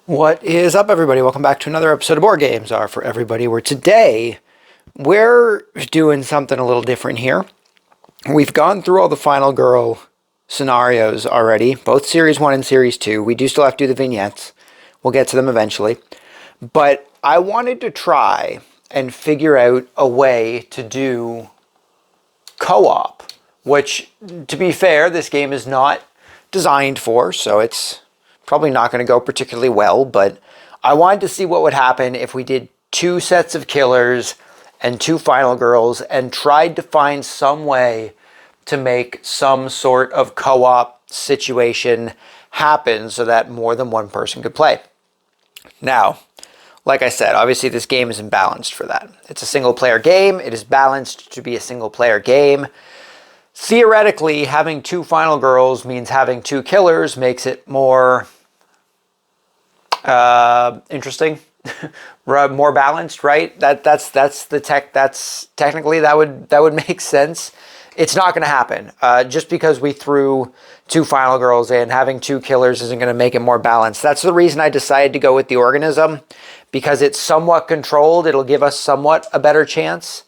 What is up, everybody? Welcome back to another episode of Board Games Are For Everybody, where today we're doing something a little different here. We've gone through all the Final Girl scenarios already, both Series 1 and Series 2. We do still have to do the vignettes. We'll get to them eventually. But I wanted to try and figure out a way to do co-op, which, to be fair, this game is not designed for, so it's probably not going to go particularly well, but I wanted to see what would happen if we did two sets of killers and two final girls and tried to find some way to make some sort of co-op situation happen so that more than one person could play. Now, like I said, obviously this game isn't balanced for that. It's a single player game. It is balanced to be a single player game. Theoretically, having two final girls means having two killers makes it more interesting, more balanced, right? That's the tech. That's technically that would make sense. It's not going to happen. Just because we threw two final girls in, having two killers isn't going to make it more balanced. That's the reason I decided to go with the Organism, because it's somewhat controlled. It'll give us somewhat a better chance.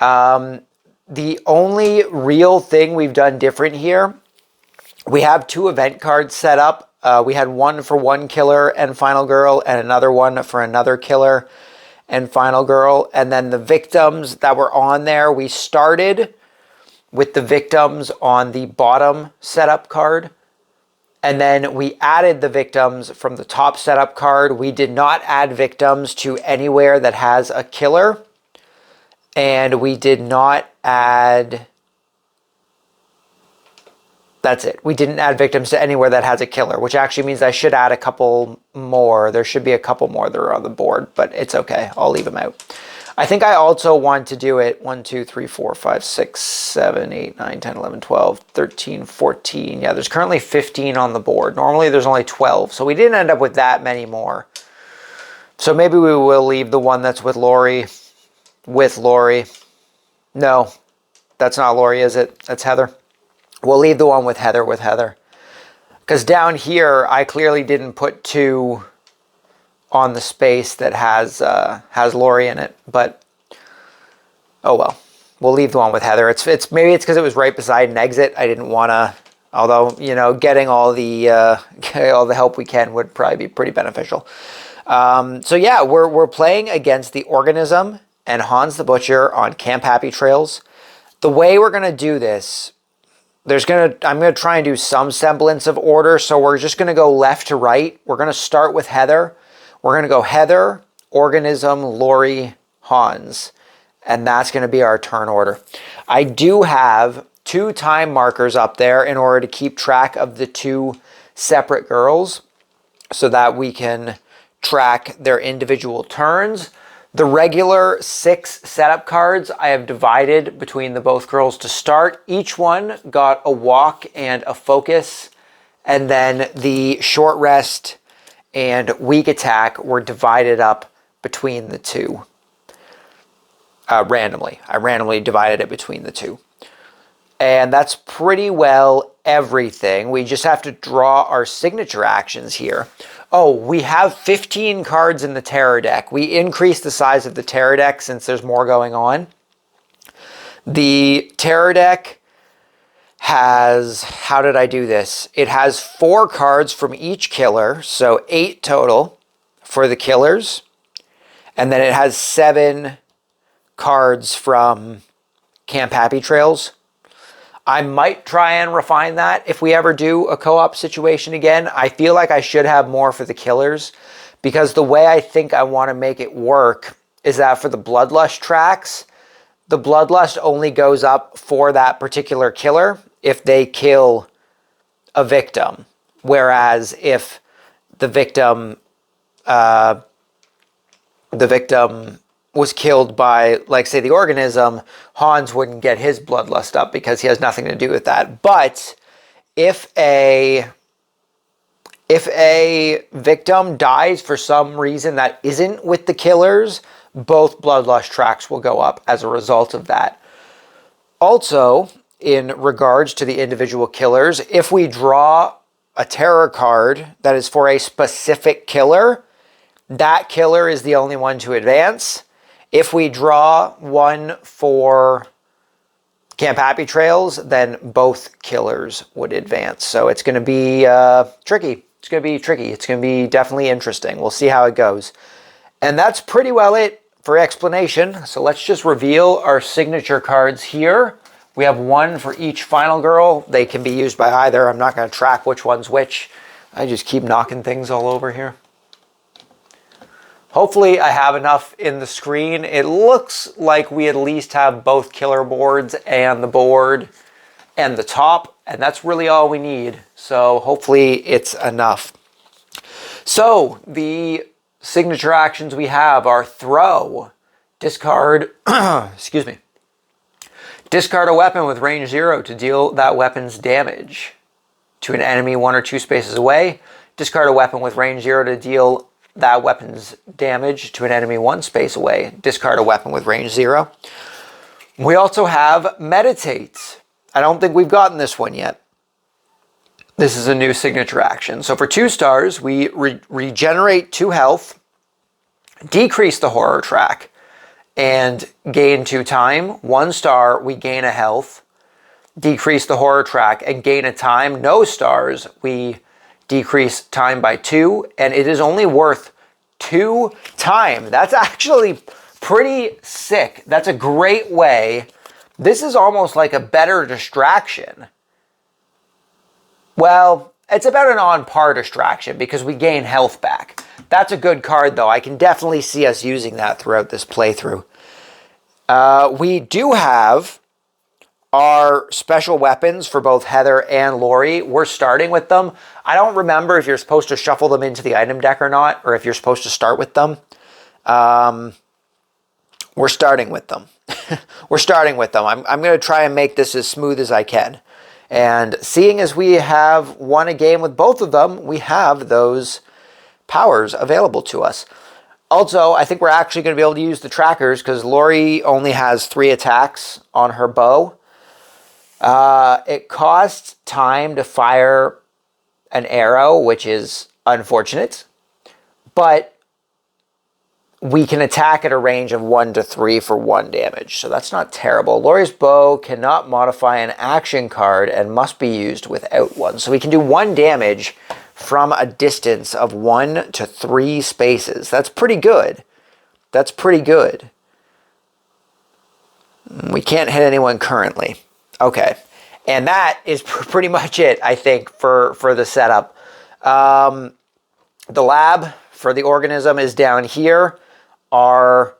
The only real thing we've done different here, we have two event cards set up. We had one for one killer and final girl and another one for another killer and final girl. And then the victims that were on there, we started with the victims on the bottom setup card. And then we added the victims from the top setup card. We did not add victims to anywhere that has a killer. And we did not add... That's it. We didn't add victims to anywhere that has a killer, which actually means I should add a couple more. There should be a couple more that are on the board, but it's okay. I'll leave them out. I think I also want to do it 1, 2, 3, 4, 5, 6, 7, 8, 9, 10, 11, 12, 13, 14. Yeah, there's currently 15 on the board. Normally there's only 12, so we didn't end up with that many more. So maybe we will leave the one that's with Laurie. No, that's not Laurie, is it? That's Heather. We'll leave the one with Heather. Because down here, I clearly didn't put two on the space that has Laurie in it. But, oh well. We'll leave the one with Heather. Maybe it's because it was right beside an exit. I didn't want to, although, you know, getting all the help we can would probably be pretty beneficial. So yeah, we're playing against the Organism and Hans the Butcher on Camp Happy Trails. The way we're going to do this... I'm going to try and do some semblance of order, so we're just going to go left to right. We're going to start with Heather. We're going to go Heather, Organism, Laurie, Hans, and that's going to be our turn order. I do have 2 time markers up there in order to keep track of the 2 separate girls so that we can track their individual turns. The regular 6 setup cards I have divided between the both girls to start. Each one got a walk and a focus, and then the short rest and weak attack were divided up between the 2 randomly. I randomly divided it between the 2. And that's pretty well everything. We just have to draw our signature actions here. Oh, we have 15 cards in the terror deck. We increased the size of the terror deck since there's more going on. The terror deck has, how did I do this? It has 4 cards from each killer, so 8 total for the killers. And then it has 7 cards from Camp Happy Trails. I might try and refine that if we ever do a co-op situation again. I feel like I should have more for the killers, because the way I think I want to make it work is that for the Bloodlust tracks, the Bloodlust only goes up for that particular killer if they kill a victim. Whereas if the victim was killed by, like, say, the Organism, Hans wouldn't get his bloodlust up because he has nothing to do with that. But if a victim dies for some reason that isn't with the killers, both bloodlust tracks will go up as a result of that. Also, in regards to the individual killers, if we draw a terror card that is for a specific killer, that killer is the only one to advance. If we draw one for Camp Happy Trails, then both killers would advance. So it's going to be tricky. It's going to be tricky. It's going to be definitely interesting. We'll see how it goes. And that's pretty well it for explanation. So let's just reveal our signature cards here. We have one for each final girl. They can be used by either. I'm not going to track which one's which. I just keep knocking things all over here. Hopefully I have enough in the screen. It looks like we at least have both killer boards and the board and the top, and that's really all we need. So hopefully it's enough. So the signature actions we have are throw, discard, excuse me, discard a weapon with range 0 to deal that weapon's damage to an enemy 1 or 2 spaces away. Discard a weapon with range 0 to deal that weapon's damage to an enemy 1 space away. Discard a weapon with range 0. We also have meditate. I don't think we've gotten this one yet. This is a new signature action. So for 2 stars, we regenerate 2 health, decrease the horror track, and gain 2 time. 1 star, we gain a health, decrease the horror track, and gain a time. No stars, we decrease time by 2, and it is only worth 2 time. That's actually pretty sick. That's a great way. This is almost like a better distraction. Well, it's about an on-par distraction because we gain health back. That's a good card, though. I can definitely see us using that throughout this playthrough. We do have our special weapons for both Heather and Laurie. We're starting with them. I don't remember if you're supposed to shuffle them into the item deck or not, or if you're supposed to start with them. We're starting with them. We're starting with them. I'm going to try and make this as smooth as I can. And seeing as we have won a game with both of them, we have those powers available to us. Also, I think we're actually going to be able to use the trackers because Laurie only has 3 attacks on her bow. It costs time to fire an arrow, which is unfortunate, but we can attack at a range of 1 to 3 for 1 damage, so that's not terrible. Laurie's bow cannot modify an action card and must be used without one, so we can do 1 damage from a distance of 1 to 3 spaces. That's pretty good. That's pretty good. We can't hit anyone currently. Okay. And that is pretty much it, I think, for the setup. The lab for the organism is down here. Our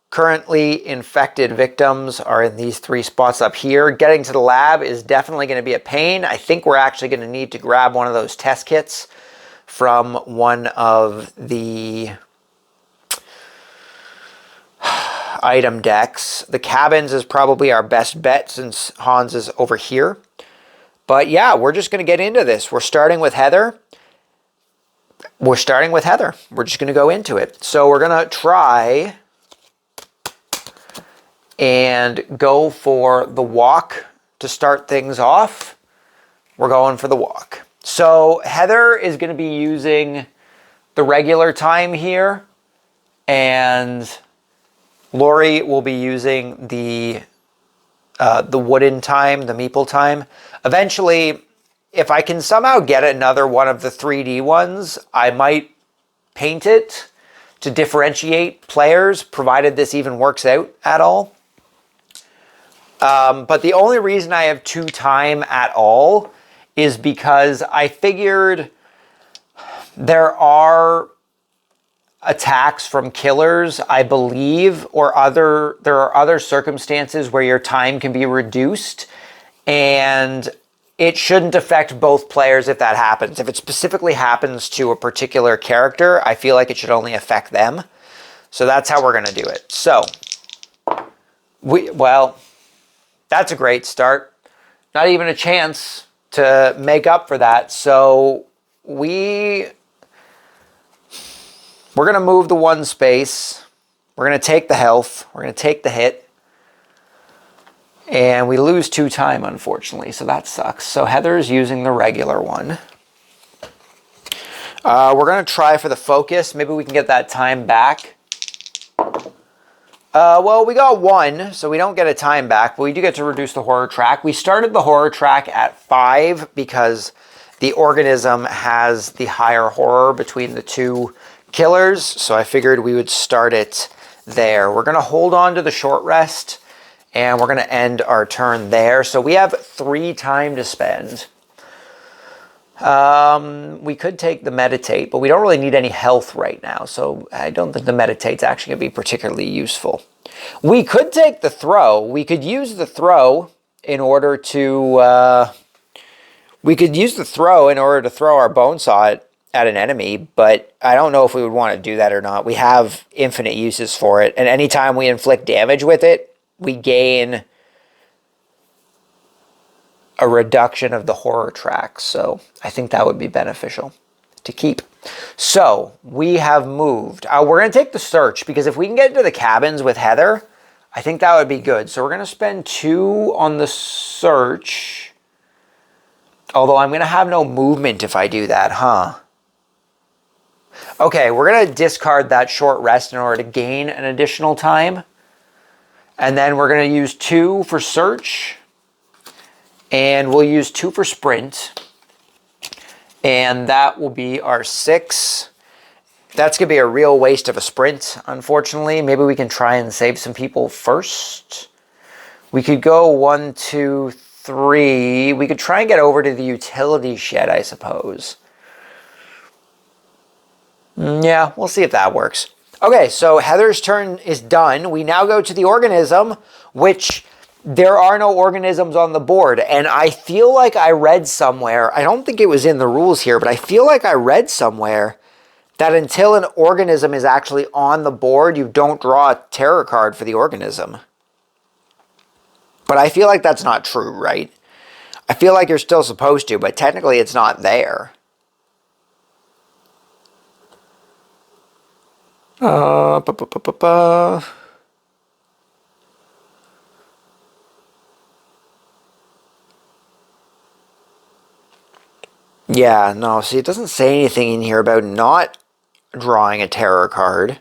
currently infected victims are in these 3 spots up here. Getting to the lab is definitely going to be a pain. I think we're actually going to need to grab one of those test kits from one of the item decks. The cabins is probably our best bet since Hans is over here. But yeah, we're just going to get into this. We're starting with Heather. We're just going to go into it. So we're going to try and go for the walk to start things off. We're going for the walk. So Heather is going to be using the regular time here, and Laurie will be using the wooden time, the meeple time. Eventually, if I can somehow get another one of the 3D ones, I might paint it to differentiate players, provided this even works out at all. But the only reason I have 2 time at all is because I figured there are attacks from killers, I believe, or there are other circumstances where your time can be reduced, and it shouldn't affect both players if that happens. If it specifically happens to a particular character, I feel like it should only affect them. So that's how we're going to do it. So, well, that's a great start. Not even a chance to make up for that. So we're going to move the 1 space. We're going to take the health. We're going to take the hit. And we lose 2 time, unfortunately. So that sucks. So Heather's using the regular one. We're going to try for the focus. Maybe we can get that time back. Well, we got 1, so we don't get a time back, but we do get to reduce the horror track. We started the horror track at 5 because the organism has the higher horror between the 2 killers, so I figured we would start it there. We're going to hold on to the short rest, and we're going to end our turn there. So we have 3 time to spend. We could take the meditate, but we don't really need any health right now, so I don't think the meditate's actually going to be particularly useful. We could take the throw. We could use the throw in order to throw our bone saw at an enemy, but I don't know if we would want to do that or not. We have infinite uses for it, and anytime we inflict damage with it, we gain a reduction of the horror track, so I think that would be beneficial to keep. So we have moved. We're going to take the search, because if we can get into the cabins with Heather, I think that would be good. So we're going to spend 2 on the search, although I'm going to have no movement if I do that, huh? Okay, we're going to discard that short rest in order to gain an additional time, and then we're going to use 2 for search, and we'll use 2 for sprint. And that will be our 6. That's going to be a real waste of a sprint, unfortunately. Maybe we can try and save some people first. We could go 1, 2, 3. We could try and get over to the utility shed, I suppose. Yeah, we'll see if that works. Okay, so Heather's turn is done. We now go to the organism, which... there are no organisms on the board, and I feel like I read somewhere, I don't think it was in the rules here, but I feel like I read somewhere that until an organism is actually on the board, you don't draw a terror card for the organism. But I feel like that's not true, right? I feel like you're still supposed to, but technically it's not there. Yeah, no, see, it doesn't say anything in here about not drawing a terror card.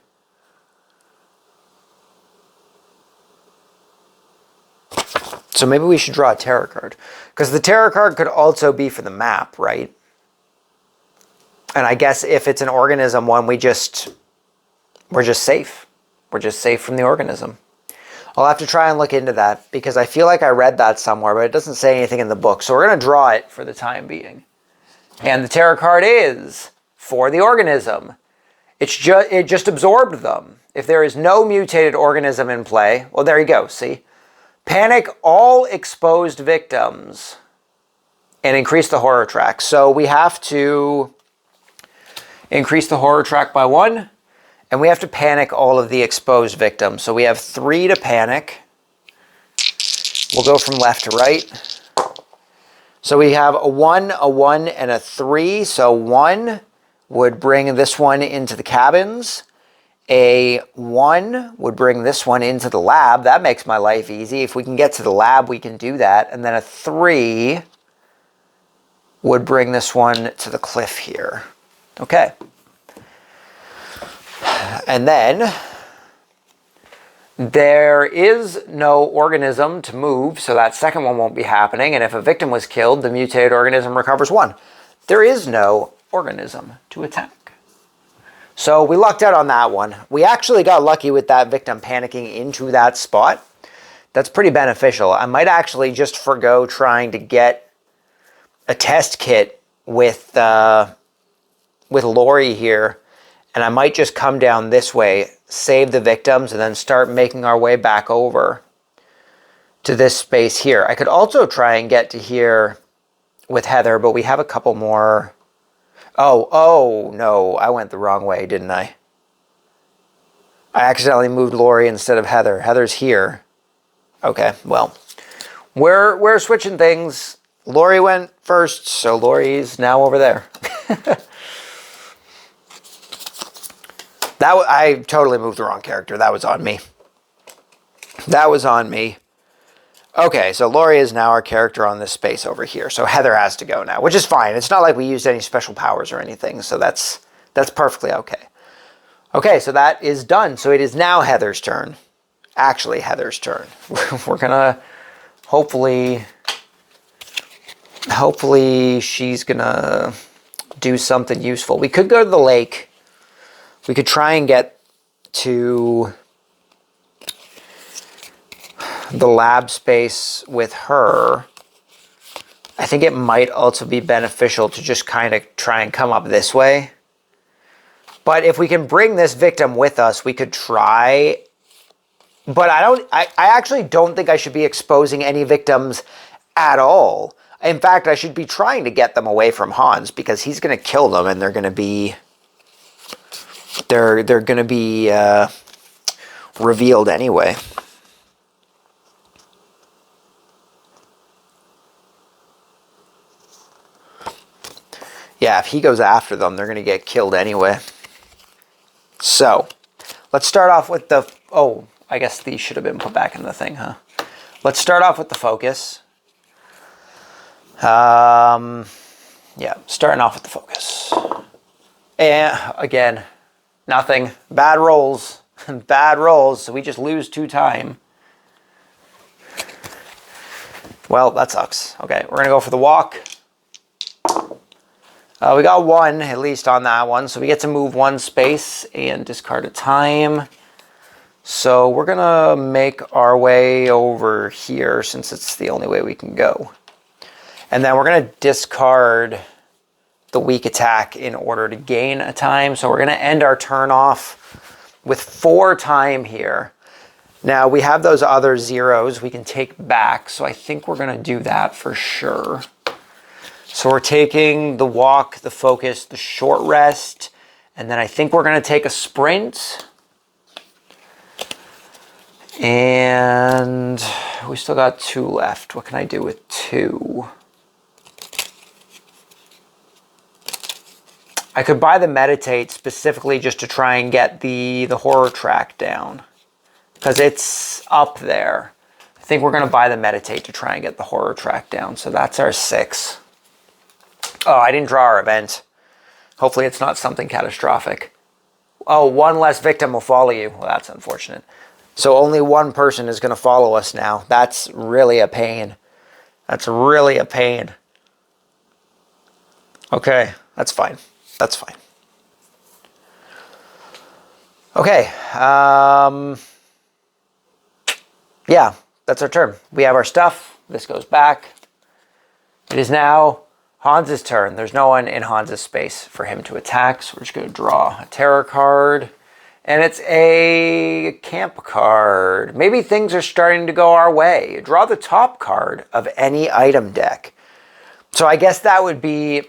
So maybe we should draw a terror card. Because the terror card could also be for the map, right? And I guess if it's an organism one, we're just safe. We're just safe from the organism. I'll have to try and look into that, because I feel like I read that somewhere, but it doesn't say anything in the book. So we're going to draw it for the time being. And the terror card is for the organism. It just absorbed them. If there is no mutated organism in play, well, there you go, see? Panic all exposed victims and increase the horror track. So we have to increase the horror track by 1, and we have to panic all of the exposed victims. So we have 3 to panic. We'll go from left to right. So we have a 1, and a 3. So 1 would bring this one into the cabins. A 1 would bring this one into the lab. That makes my life easy. If we can get to the lab, we can do that. And then a 3 would bring this one to the cliff here. Okay. And then there is no organism to move, so that second one won't be happening. And if a victim was killed, the mutated organism recovers 1. There is no organism to attack. So we lucked out on that one. We actually got lucky with that victim panicking into that spot. That's pretty beneficial. I might actually just forgo trying to get a test kit with Laurie here, and I might just come down this way, save the victims, and then start making our way back over to this space here. I could also try and get to here with Heather, but we have a couple more. Oh, no, I went the wrong way, didn't I? I accidentally moved Laurie instead of Heather. Heather's here. Okay, well, we're switching things. Laurie went first, so Laurie's now over there. I totally moved the wrong character. That was on me. That was on me. Okay, so Laurie is now our character on this space over here. So Heather has to go now, which is fine. It's not like we used any special powers or anything, so that's perfectly okay. Okay, so that is done. So it is now Heather's turn. Actually, Heather's turn. We're gonna hopefully she's gonna do something useful. We could go to the lake. We could try and get to the lab space with her. I think it might also be beneficial to just kind of try and come up this way. But if we can bring this victim with us, we could try. But I actually don't think I should be exposing any victims at all. In fact, I should be trying to get them away from Hans, because he's going to kill them, and they're going to be revealed anyway. Yeah, if he goes after them, they're going to get killed anyway. So, let's start off with the... Oh, I guess these should have been put back in the thing, huh? Let's start off with the focus. Yeah, starting off with the focus. And, again, nothing. Bad rolls. Bad rolls, so we just lose 2 time. Well, that sucks. Okay, we're going to go for the walk. We got 1, at least, on that one. So we get to move 1 space and discard a time. So we're going to make our way over here, since it's the only way we can go. And then we're going to discard the weak attack in order to gain a time. So we're going to end our turn off with 4 time here. Now, we have those other zeros we can take back. So I think we're going to do that for sure. So we're taking the walk, the focus, the short rest, and then I think we're going to take a sprint. And we still got 2 left. What can I do with 2? I could buy the meditate specifically just to try and get the horror track down, because it's up there. I think we're going to buy the meditate to try and get the horror track down. So that's our 6. Oh, I didn't draw our event. Hopefully it's not something catastrophic. Oh, 1 less victim will follow you. Well, that's unfortunate. So only 1 person is going to follow us now. That's really a pain. That's really a pain. Okay, that's fine. That's fine. Okay. Yeah, that's our turn. We have our stuff. This goes back. It is now Hans's turn. There's no one in Hans's space for him to attack, so we're just going to draw a terror card. And it's a camp card. Maybe things are starting to go our way. Draw the top card of any item deck. So I guess that would be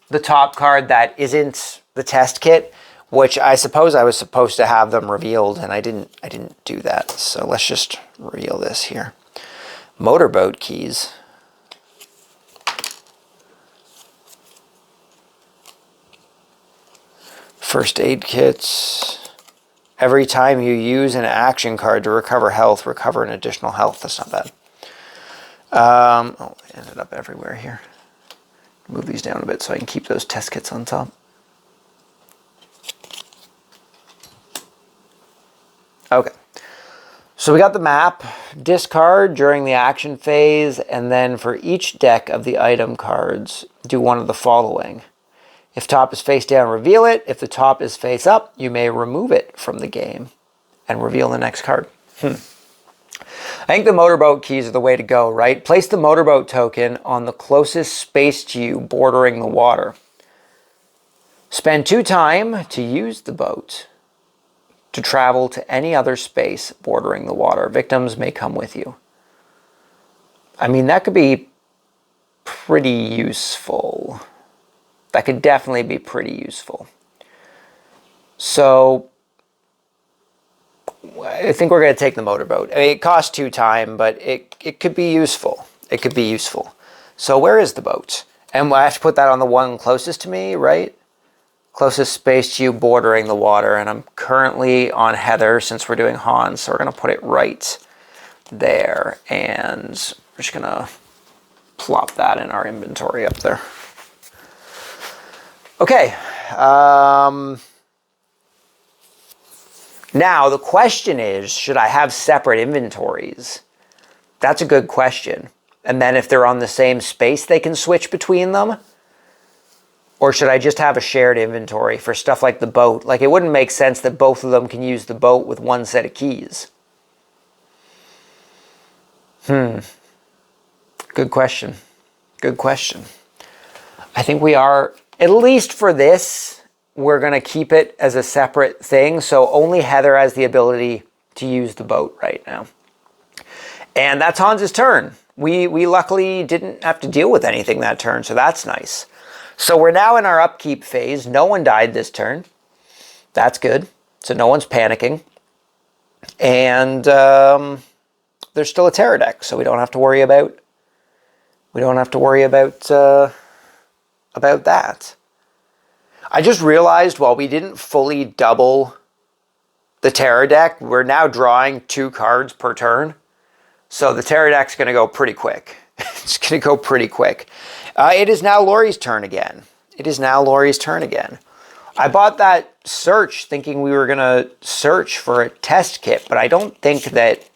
the top card that isn't the test kit, which I suppose I was supposed to have them revealed, and I didn't do that. So let's just reveal this here. Motorboat keys. First aid kits. Every time you use an action card to recover health, recover an additional health. That's not bad. Oh, it ended up everywhere here. Move these down a bit so I can keep those test kits on top. Okay. So we got the map. Discard during the action phase, and then for each deck of the item cards, do one of the following. If top is face down, reveal it. If the top is face up, you may remove it from the game and reveal the next card. I think the motorboat keys are the way to go, right? Place the motorboat token on the closest space to you bordering the water. Spend 2 time to use the boat to travel to any other space bordering the water. Victims may come with you. I mean, that could be pretty useful. That could definitely be pretty useful. So I think we're going to take the motorboat. I mean, it costs 2 time, but it could be useful. It could be useful. So where is the boat? And I have to put that on the one closest to me, right? Closest space to you bordering the water. And I'm currently on Heather since we're doing Hans, so we're going to put it right there. And we're just going to plop that in our inventory up there. Okay. Now, the question is, should I have separate inventories? That's a good question. And then if they're on the same space, they can switch between them? Or should I just have a shared inventory for stuff like the boat? Like, it wouldn't make sense that both of them can use the boat with one set of keys. Good question. Good question. I think we are, at least for this, we're going to keep it as a separate thing. So only Heather has the ability to use the boat right now. And that's Hans's turn. We luckily didn't have to deal with anything that turn, so that's nice. So we're now in our upkeep phase. No one died this turn. That's good. So no one's panicking. And there's still a Terror deck, so we don't have to worry about that. I just realized while we didn't fully double the Terror deck, we're now drawing 2 cards per turn. So the Terror deck's going to go pretty quick. It's going to go pretty quick. It is now Laurie's turn again. I bought that search thinking we were going to search for a test kit, but I don't think that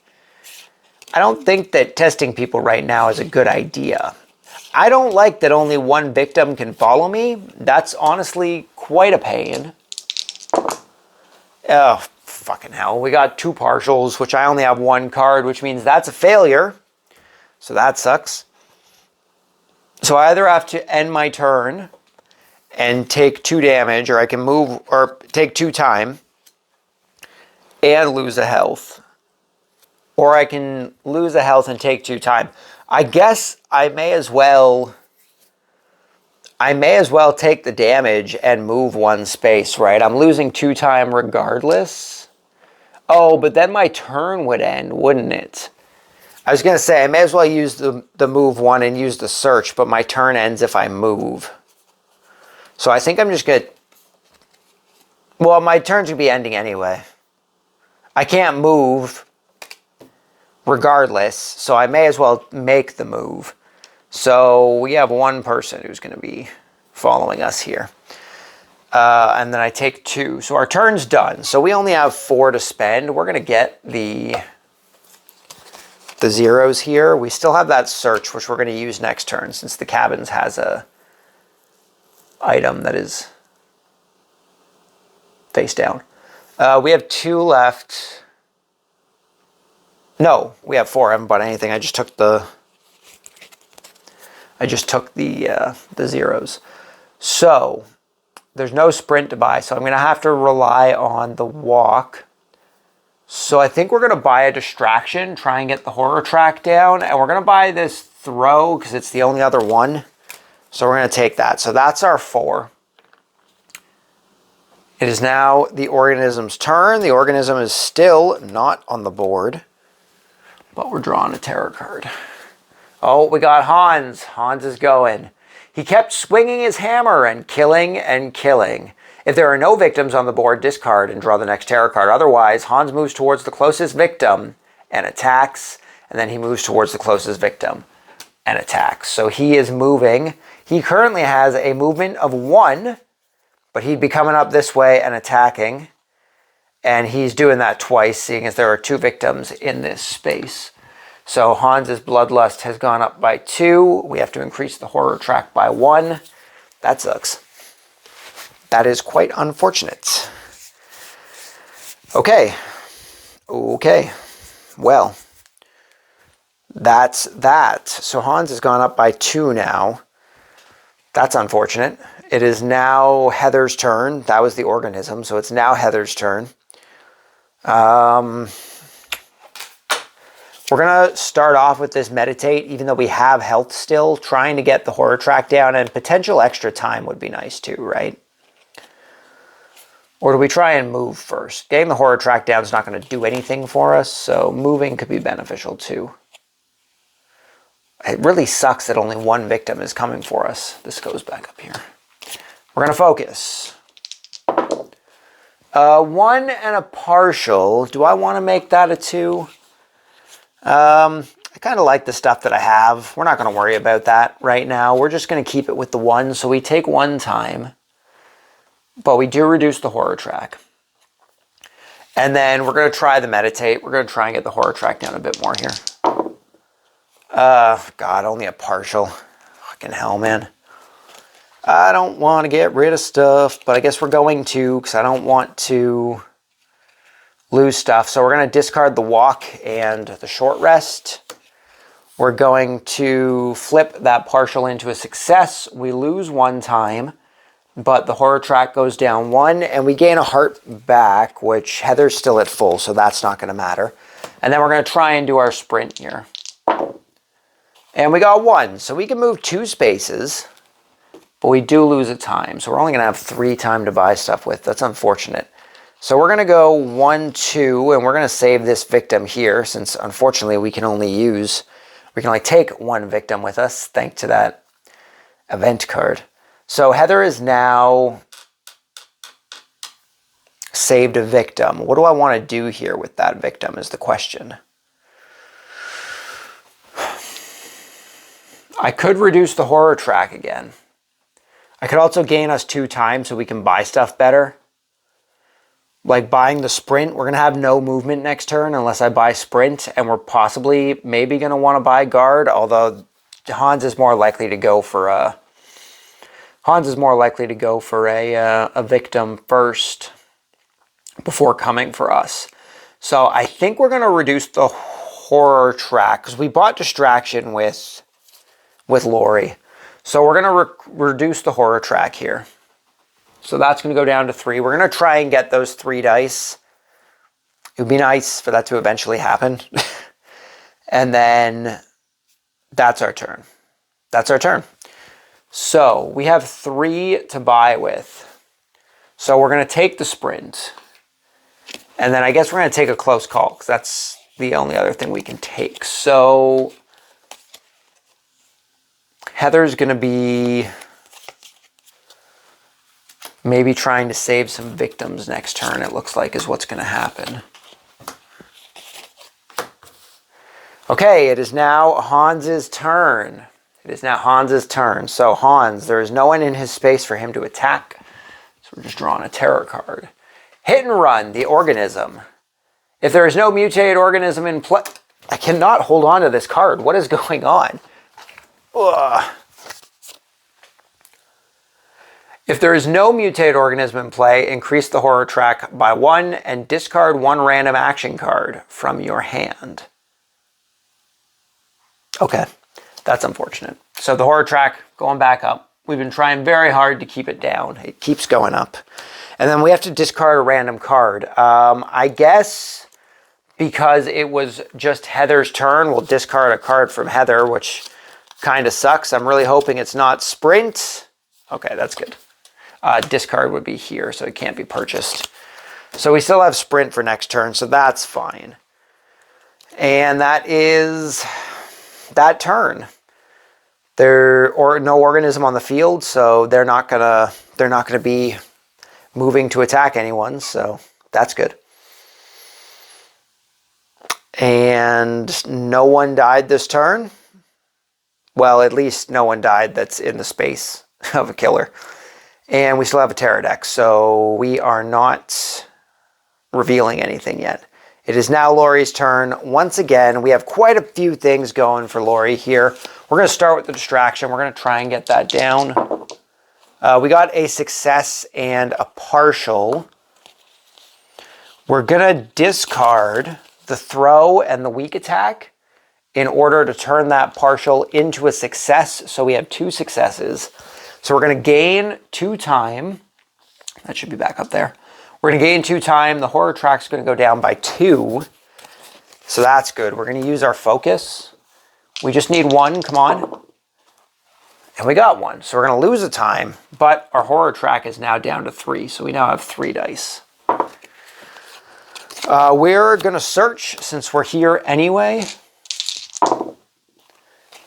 testing people right now is a good idea. I don't like that only one victim can follow me. That's honestly quite a pain. Oh, fucking hell. We got 2 partials, which I only have 1 card, which means that's a failure. So that sucks. So I either have to end my turn and take 2 damage, or I can move or take 2 time and lose a health. Or I can lose a health and take 2 time. I guess I may as well take the damage and move 1 space, right? I'm losing 2 time regardless. Oh, but then my turn would end, wouldn't it? I was going to say, I may as well use the move 1 and use the search, but my turn ends if I move. So I think I'm just going to... Well, my turn's going to be ending anyway. I can't move regardless, so I may as well make the move. So we have 1 person who's going to be following us here. And then I take 2. So our turn's done. So we only have 4 to spend. We're going to get the zeros here. We still have that search, which we're going to use next turn, since the cabins has a item that is face down. We have 2 left. No, we have 4. I haven't bought anything. I just took the zeros. So there's no sprint to buy, so I'm going to have to rely on the walk. So I think we're going to buy a distraction, try and get the horror track down, and we're going to buy this throw because it's the only other one. So we're going to take that. So that's our 4. It is now the organism's turn. The organism is still not on the board, but we're drawing a terror card. Oh, we got Hans. Hans is going. He kept swinging his hammer and killing and killing. If there are no victims on the board, discard and draw the next terror card. Otherwise, Hans moves towards the closest victim and attacks, and then he moves towards the closest victim and attacks. So he is moving. He currently has a movement of 1, but he'd be coming up this way and attacking. And he's doing that twice, seeing as there are 2 victims in this space. So Hans's bloodlust has gone up by 2. We have to increase the horror track by 1. That sucks. That is quite unfortunate. Okay. Well, that's that. So Hans has gone up by 2 now. That's unfortunate. It is now Heather's turn. That was the organism, so it's now Heather's turn. We're going to start off with this meditate, even though we have health still. Trying to get the horror track down, and potential extra time would be nice too, right? Or do we try and move first? Getting the horror track down is not going to do anything for us, so moving could be beneficial too. It really sucks that only 1 victim is coming for us. This goes back up here. We're going to focus. 1 and a partial. Do I want to make that a 2? I kind of like the stuff that I have. We're not going to worry about that right now. We're just going to keep it with the 1. So we take 1 time, but we do reduce the horror track. And then we're going to try the meditate. We're going to try and get the horror track down a bit more here. God, only a partial. Fucking hell, man. I don't want to get rid of stuff, but I guess we're going to, because I don't want to lose stuff. So we're going to discard the walk and the short rest. We're going to flip that partial into a success. We lose 1 time, but the horror track goes down 1, and we gain a heart back, which Heather's still at full, so that's not going to matter. And then we're going to try and do our sprint here. And we got 1, so we can move 2 spaces, but we do lose a time. So we're only going to have 3 time to buy stuff with. That's unfortunate. So we're going to go 1, 2, and we're going to save this victim here, since unfortunately we can only take 1 victim with us, thanks to that event card. So Heather is now saved a victim. What do I want to do here with that victim is the question. I could reduce the horror track again. I could also gain us 2 times so we can buy stuff better. Like buying the sprint, we're going to have no movement next turn unless I buy sprint, and we're possibly maybe going to want to buy guard, although Hans is more likely to go for a victim first before coming for us. So I think we're going to reduce the horror track because we bought distraction with Laurie. So we're going to reduce the horror track here. So that's going to go down to 3. We're going to try and get those 3 dice. It would be nice for that to eventually happen. And then that's our turn. That's our turn. So we have 3 to buy with. So we're going to take the sprint. And then I guess we're going to take a close call because that's the only other thing we can take. So Heather's going to be maybe trying to save some victims next turn, it looks like, is what's going to happen. Okay, it is now Hans's turn. It is now Hans's turn. So Hans, there is no one in his space for him to attack. So we're just drawing a terror card. Hit and run, the organism. If there is no mutated organism in play... I cannot hold on to this card. What is going on? Ugh. If there is no mutated organism in play, increase the horror track by 1 and discard 1 random action card from your hand. Okay, that's unfortunate. So the horror track going back up. We've been trying very hard to keep it down. It keeps going up. And then we have to discard a random card. I guess because it was just Heather's turn, we'll discard a card from Heather, which kind of sucks. I'm really hoping it's not sprint. Okay, that's good. Discard would be here, so it can't be purchased. So we still have sprint for next turn, so that's fine. And that is that turn. There or no organism on the field, so they're not gonna be moving to attack anyone, so that's good. And no one died this turn. Well, at least no one died that's in the space of a killer. And we still have a terror deck, so we are not revealing anything yet. It is now Laurie's turn. Once again, we have quite a few things going for Laurie here. We're going to start with the distraction. We're going to try and get that down. We got a success and a partial. We're going to discard the throw and the weak attack in order to turn that partial into a success. So we have 2 successes. So we're going to gain 2 time. That should be back up there. We're going to gain 2 time. The horror track's going to go down by 2. So that's good. We're going to use our focus. We just need 1. Come on. And we got 1. So we're going to lose a time. But our horror track is now down to 3. So we now have 3 dice. We're going to search since we're here anyway.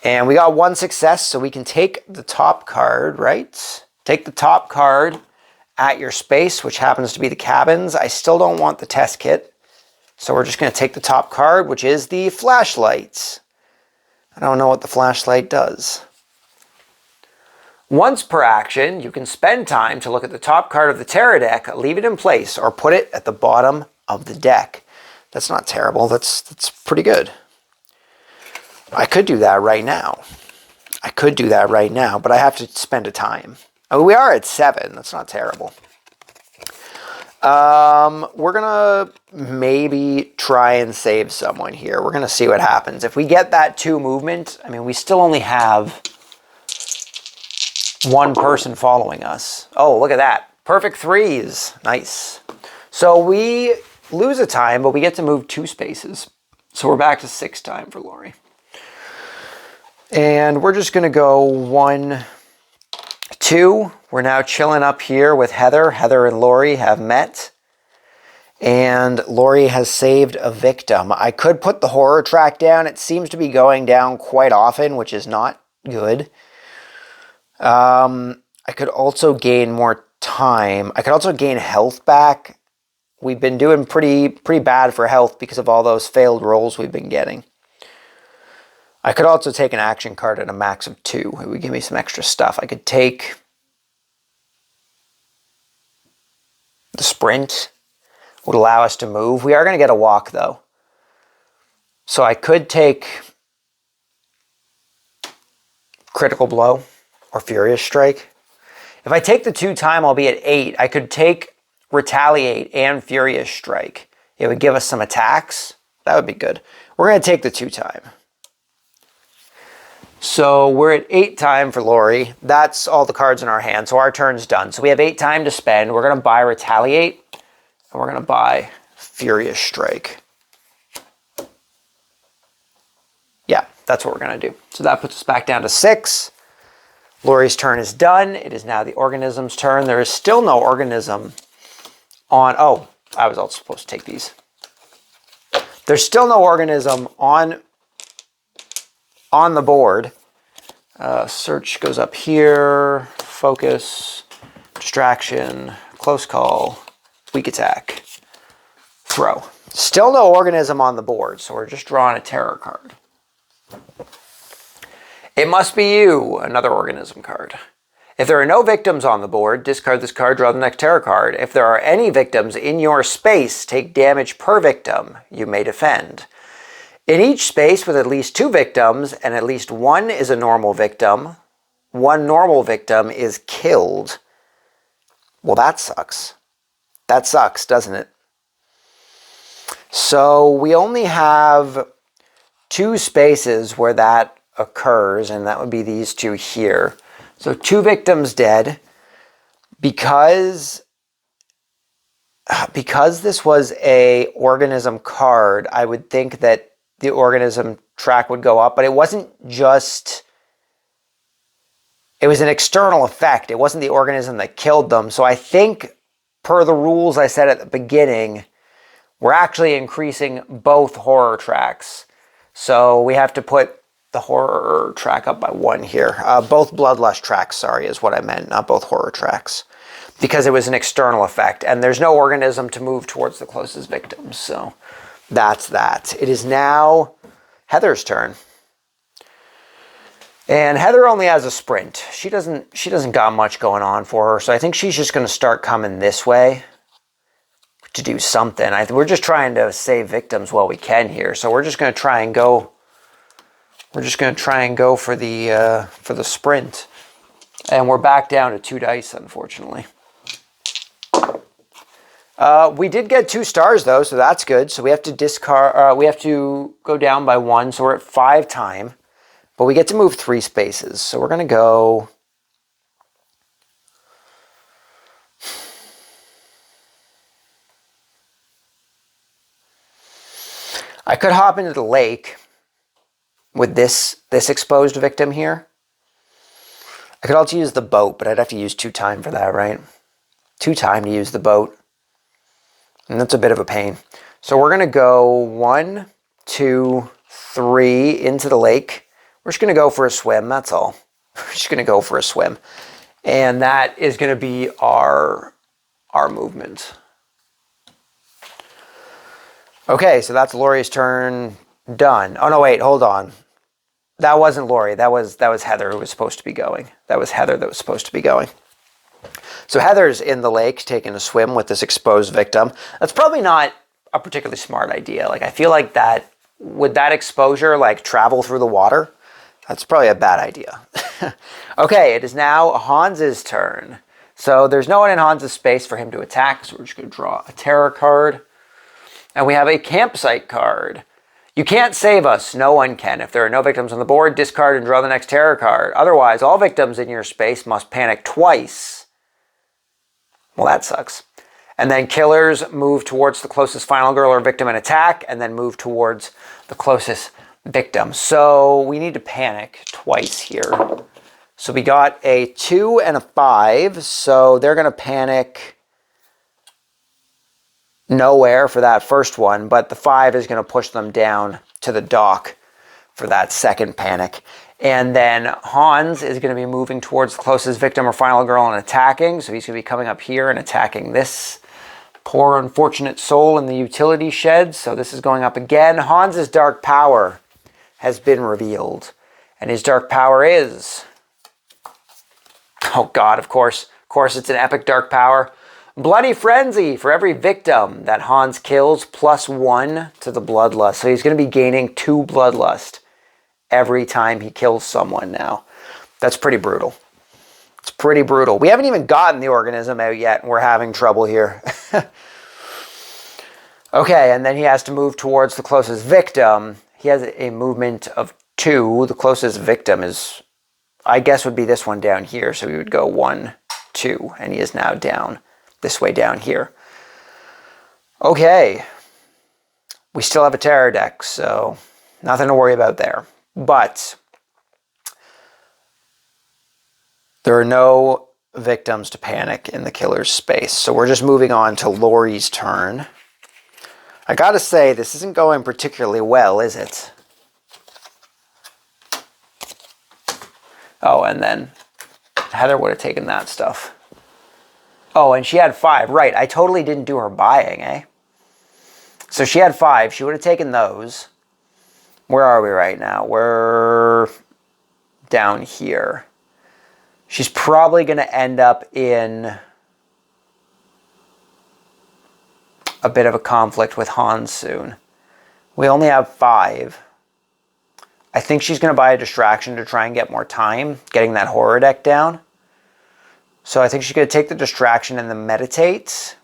And we got 1 success, so we can take the top card, right? Take the top card at your space, which happens to be the cabins. I still don't want the test kit. So we're just going to take the top card, which is the flashlight. I don't know what the flashlight does. Once per action, you can spend time to look at the top card of the tarot deck, leave it in place, or put it at the bottom of the deck. That's not terrible. That's pretty good. I could do that right now. But I have to spend a time. Oh, we are at 7. That's not terrible. We're gonna maybe try and save someone here. We're gonna see what happens. If we get that 2 movement, I mean, we still only have 1 person following us. Oh, look at that. Perfect 3s. Nice. So we lose a time, but we get to move 2 spaces. So we're back to 6 time for Laurie. And we're just gonna go 1, 2. We're now chilling up here with Heather. Heather and Laurie have met. And Laurie has saved a victim. I could put the horror track down. It seems to be going down quite often, which is not good. I could also gain more time. I could also gain health back. We've been doing pretty bad for health because of all those failed rolls we've been getting. I could also take an action card at a max of 2. It would give me some extra stuff. I could take the sprint. Would allow us to move. We are going to get a walk, though. So I could take critical blow or furious strike. If I take the 2 time, I'll be at 8. I could take retaliate and furious strike. It would give us some attacks. That would be good. We're going to take the 2 time. So we're at 8 time for Laurie. That's all the cards in our hand. So our turn's done. So we have 8 time to spend. We're going to buy retaliate. And we're going to buy furious strike. Yeah, that's what we're going to do. So that puts us back down to 6. Laurie's turn is done. It is now the organism's turn. There is still no organism on... Oh, I was also supposed to take these. There's still no organism on the board. Search goes up here. Focus. Distraction. Close call. Weak attack. Throw. Still no organism on the board, so we're just drawing a terror card. It must be you, another organism card. If there are no victims on the board, discard this card, draw the next terror card. If there are any victims in your space, take damage per victim you may defend. In each space with at least 2 victims, and at least 1 is a normal victim, 1 normal victim is killed. Well, that sucks. That sucks, doesn't it? So we only have 2 spaces where that occurs, and that would be these 2 here. So 2 victims dead. Because this was a organism card, I would think that the organism track would go up, but it wasn't just... It was an external effect. It wasn't the organism that killed them. So I think, per the rules I said at the beginning, we're actually increasing both horror tracks. So we have to put the horror track up by 1 here. Both bloodlust tracks, sorry, is what I meant, not both horror tracks. Because it was an external effect, and there's no organism to move towards the closest victims. So that's that. It is now Heather's turn. And Heather only has a sprint. She doesn't got much going on for her, so I think she's just going to start coming this way to do something. We're just trying to save victims while we can here, so we're just going to try and go. We're just going to try and go for the sprint, and we're back down to 2 dice, unfortunately. We did get 2 stars though, so that's good. So we have to discard. We have to go down by 1, so we're at 5 time. But we get to move 3 spaces. So we're going to go... I could hop into the lake with this exposed victim here. I could also use the boat, but I'd have to use 2 time for that, right? 2 time to use the boat. And that's a bit of a pain. So we're going to go 1, 2, 3 into the lake. We're just going to go for a swim, that's all. We're just going to go for a swim. And that is going to be our movement. Okay, so that's Laurie's turn done. Oh no, wait, hold on. That wasn't Laurie. That was Heather who was supposed to be going. That was Heather that was supposed to be going. So Heather's in the lake taking a swim with this exposed victim. That's probably not a particularly smart idea. Like, I feel like that, would that exposure like travel through the water? That's probably a bad idea. Okay, it is now Hans's turn. So there's no one in Hans's space for him to attack, so we're just going to draw a terror card. And we have a campsite card. You can't save us. No one can. If there are no victims on the board, discard and draw the next terror card. Otherwise, all victims in your space must panic twice. Well, that sucks. And then killers move towards the closest final girl or victim and attack, and then move towards the closest victim. So we need to panic twice here. So we got a 2 and a 5, so they're going to panic nowhere for that first one, but the 5 is going to push them down to the dock for that second panic. And then Hans is going to be moving towards the closest victim or final girl and attacking, so he's going to be coming up here and attacking this poor unfortunate soul in the utility shed. So this is going up again. Hans's dark power has been revealed, and his dark power is... oh God, of course it's an epic dark power. Bloody Frenzy. For every victim that Hans kills, +1 to the bloodlust. So he's going to be gaining 2 bloodlust every time he kills someone now. That's pretty brutal. It's pretty brutal. We haven't even gotten the organism out yet, and we're having trouble here. Okay, and then he has to move towards the closest victim. He has a movement of 2. The closest victim is, I guess, would be this one down here. So we would go 1, 2, and he is now down this way down here. Okay. We still have a terror deck, so nothing to worry about there. But there are no victims to panic in the killer's space. So we're just moving on to Laurie's turn. I gotta say, this isn't going particularly well, is it? Oh, and then Heather would have taken that stuff. Oh, and she had 5. Right, I totally didn't do her buying, eh? So she had 5. She would have taken those. Where are we right now? We're down here. She's probably going to end up in a bit of a conflict with Hans soon. We only have 5. I think she's going to buy a distraction to try and get more time getting that horror deck down. So I think she's going to take the distraction and then meditate.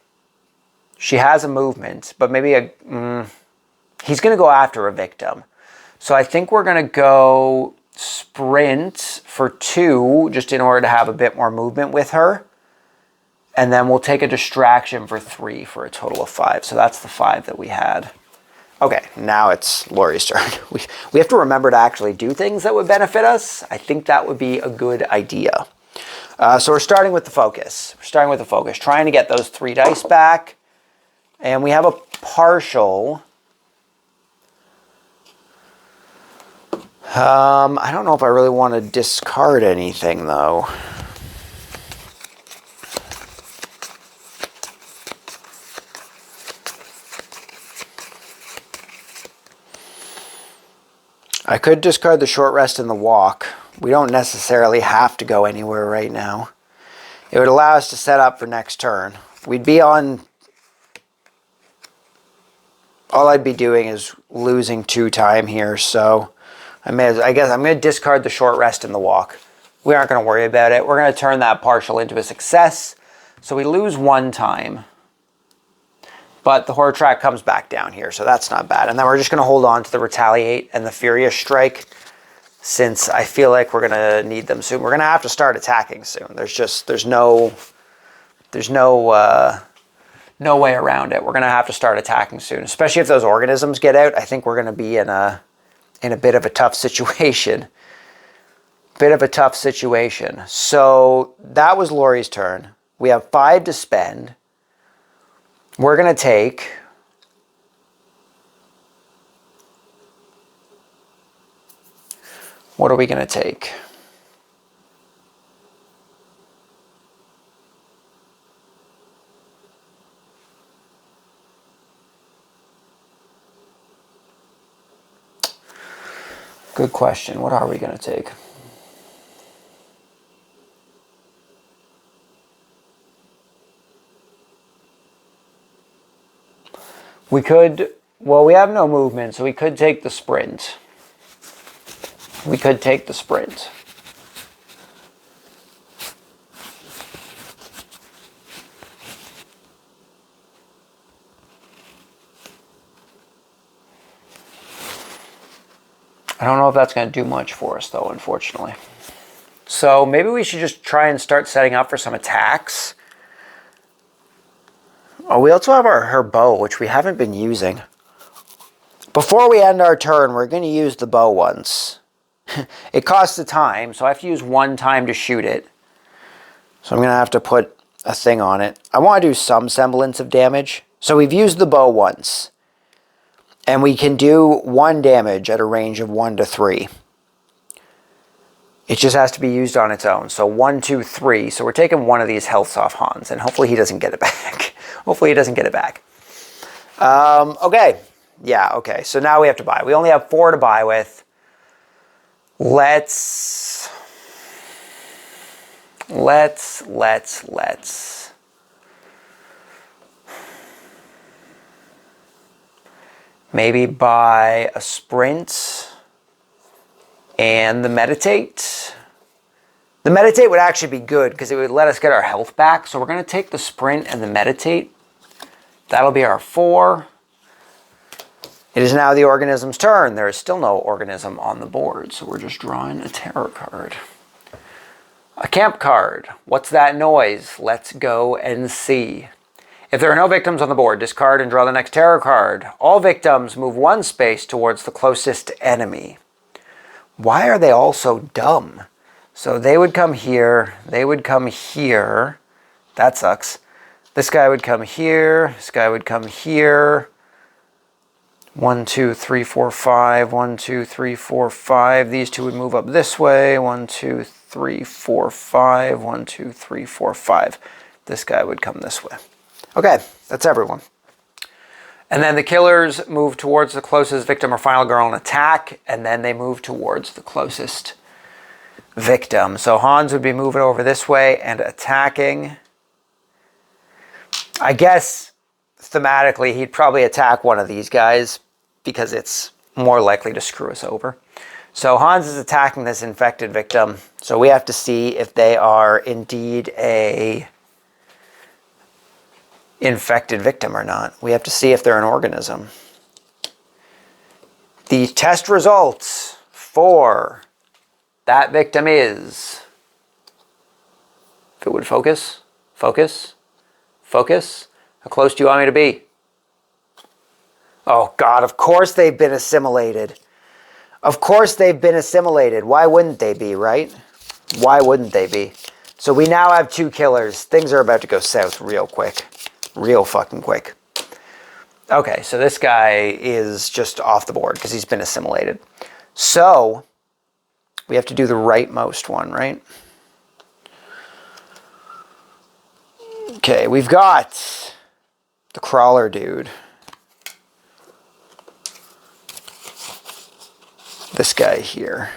She has a movement, but maybe he's going to go after a victim. So I think we're going to go sprint for 2 just in order to have a bit more movement with her. And then we'll take a distraction for 3 for a total of 5. So that's the 5 that we had. Okay, now it's Laurie's turn. We have to remember to actually do things that would benefit us. I think that would be a good idea. So we're starting with the focus. We're starting with the focus, trying to get those 3 dice back. And we have a partial. I don't know if I really want to discard anything, though. I could discard the short rest and the walk. We don't necessarily have to go anywhere right now. It would allow us to set up for next turn. We'd be on... all I'd be doing is losing 2 time here, so I guess I'm going to discard the short rest and the walk. We aren't going to worry about it. We're going to turn that partial into a success. So we lose 1 time. But the horror track comes back down here, so that's not bad. And then we're just going to hold on to the Retaliate and the Furious Strike, since I feel like we're going to need them soon. We're going to have to start attacking soon. There's no way around it. We're going to have to start attacking soon, especially if those organisms get out. I think we're going to be in a bit of a tough situation. So that was Laurie's turn. We have 5 to spend. We're going to take... what are we going to take? Good question. What are we going to take? We could, well, we have no movement, so we could take the sprint. We could take the sprint. I don't know if that's going to do much for us, though, unfortunately. So maybe we should just try and start setting up for some attacks. Oh, we also have her bow, which we haven't been using. Before we end our turn, we're going to use the bow once. It costs a time, so I have to use 1 time to shoot it. So I'm going to have to put a thing on it. I want to do some semblance of damage. So we've used the bow once. And we can do 1 damage at a range of 1 to 3. It just has to be used on its own. So 1, 2, 3. So we're taking 1 of these healths off Hans. And hopefully he doesn't get it back. Hopefully he doesn't get it back. Okay. Yeah, okay. So now we have to buy. We only have 4 to buy with. Let's maybe buy a sprint and the meditate. The meditate would actually be good because it would let us get our health back. So we're going to take the sprint and the meditate. That'll be our 4. It is now the organism's turn. There is still no organism on the board, so we're just drawing a terror card. A camp card. What's that noise? Let's go and see. If there are no victims on the board, discard and draw the next terror card. All victims move 1 space towards the closest enemy. Why are they all so dumb? So they would come here. They would come here. That sucks. This guy would come here. This guy would come here. 1, 2, 3, 4, 5. 1, 2, 3, 4, 5. These 2 would move up this way. 1, 2, 3, 4, 5. 1, 2, 3, 4, 5. This guy would come this way. Okay, that's everyone. And then the killers move towards the closest victim or final girl and attack, and then they move towards the closest victim. So Hans would be moving over this way and attacking. I guess thematically he'd probably attack one of these guys because it's more likely to screw us over. So Hans is attacking this infected victim. So we have to see if they are indeed a infected victim or not. We have to see if they're an organism. The test results for that victim is, if it would focus, focus, focus. How close do you want me to be? Oh God, of course they've been assimilated. Of course they've been assimilated. Why wouldn't they be, right? Why wouldn't they be? So we now have 2 killers. Things are about to go south real quick. Real fucking quick. Okay, so this guy is just off the board because he's been assimilated. So we have to do the rightmost one, right? Okay, we've got the crawler dude. This guy here.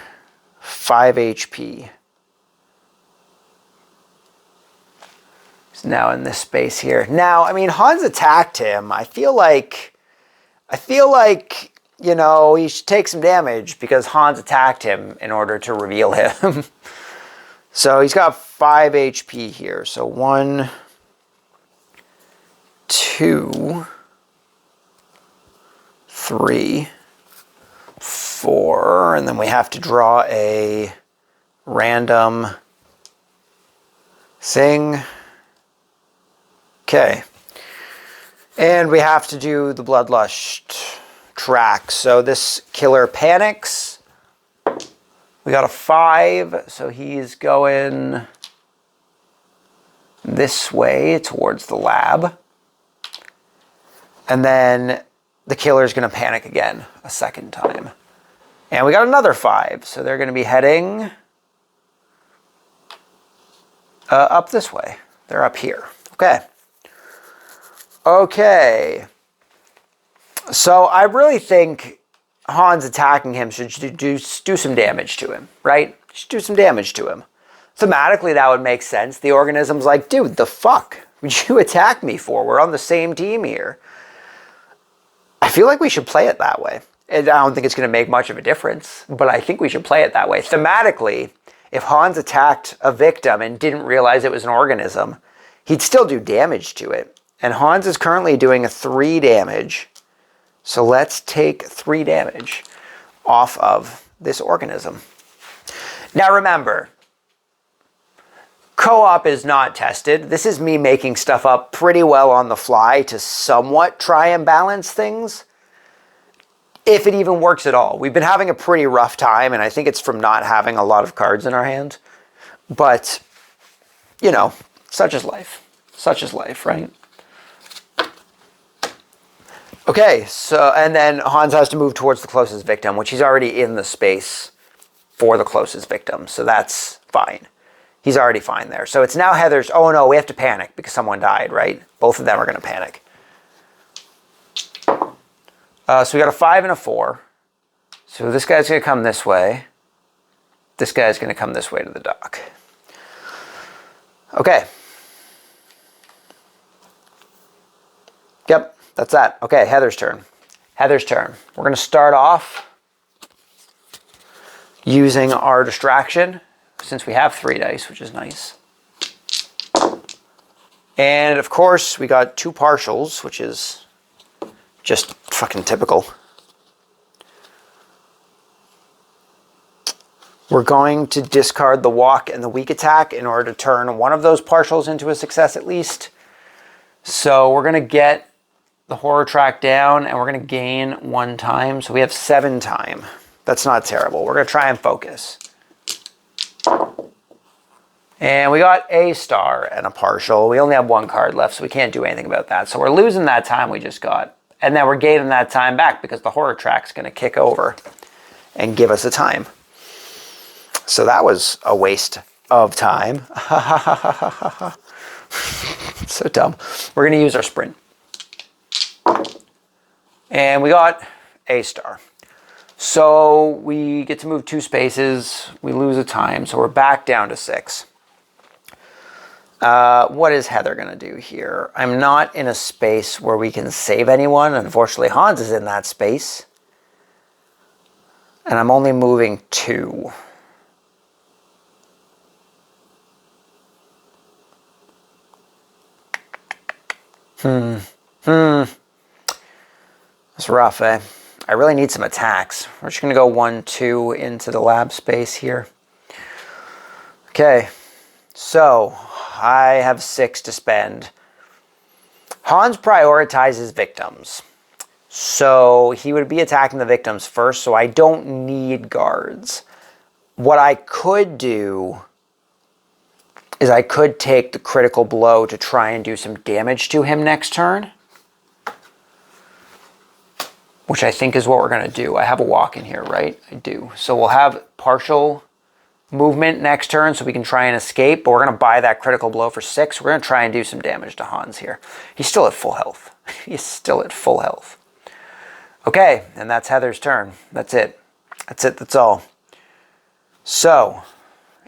5 HP. Now in this space here. Now, I mean, Hans attacked him. I feel like, you know, he should take some damage because Hans attacked him in order to reveal him. So he's got 5 HP here. So 1, 2, 3, 4, and then we have to draw a random thing. Okay, and we have to do the Bloodlust track. So this killer panics. We got a 5, so he's going this way towards the lab. And then the killer's going to panic again a second time. And we got another 5, so they're going to be heading up this way. They're up here. Okay. Okay, so I really think Hans attacking him should do some damage to him, right? Should do some damage to him. Thematically, that would make sense. The organism's like, dude, the fuck would you attack me for? We're on the same team here. I feel like we should play it that way. And I don't think it's going to make much of a difference, but I think we should play it that way. Thematically, if Hans attacked a victim and didn't realize it was an organism, he'd still do damage to it. And Hans is currently doing a 3 damage. So let's take 3 damage off of this organism. Now remember, co-op is not tested. This is me making stuff up pretty well on the fly to somewhat try and balance things, if it even works at all. We've been having a pretty rough time, and I think it's from not having a lot of cards in our hand. But, you know, such is life. Such is life, right? Okay, so, and then Hans has to move towards the closest victim, which he's already in the space for the closest victim, so that's fine. He's already fine there. So it's now Heather's, oh no, we have to panic because someone died, right? Both of them are going to panic. So we got a 5 and a 4. So this guy's going to come this way. This guy's going to come this way to the dock. Okay. Yep, that's that. Okay, Heather's turn. Heather's turn. We're going to start off using our distraction, since we have 3 dice, which is nice. And of course, we got 2 partials, which is just fucking typical. We're going to discard the walk and the weak attack in order to turn one of those partials into a success at least. So we're going to get the horror track down and we're going to gain 1 time. So we have 7 time. That's not terrible. We're going to try and focus. And we got a star and a partial. We only have 1 card left, so we can't do anything about that. So we're losing that time we just got. And then we're gaining that time back because the horror track's going to kick over and give us a time. So that was a waste of time. So dumb. We're going to use our sprint. And we got a star. So we get to move 2 spaces. We lose a time. So we're back down to 6. What is Heather going to do here? I'm not in a space where we can save anyone. Unfortunately, Hans is in that space. And I'm only moving 2. It's rough, eh? I really need some attacks. We're just going to go 1, 2 into the lab space here. Okay. So, I have 6 to spend. Hans prioritizes victims. So, he would be attacking the victims first, so I don't need guards. What I could do is I could take the critical blow to try and do some damage to him next turn. Which I think is what we're going to do. I have a walk in here, right? I do. So we'll have partial movement next turn so we can try and escape, but we're going to buy that critical blow for 6. We're going to try and do some damage to Hans here. He's still at full health. He's still at full health. Okay, and that's Heather's turn. That's it. That's it. That's all. So,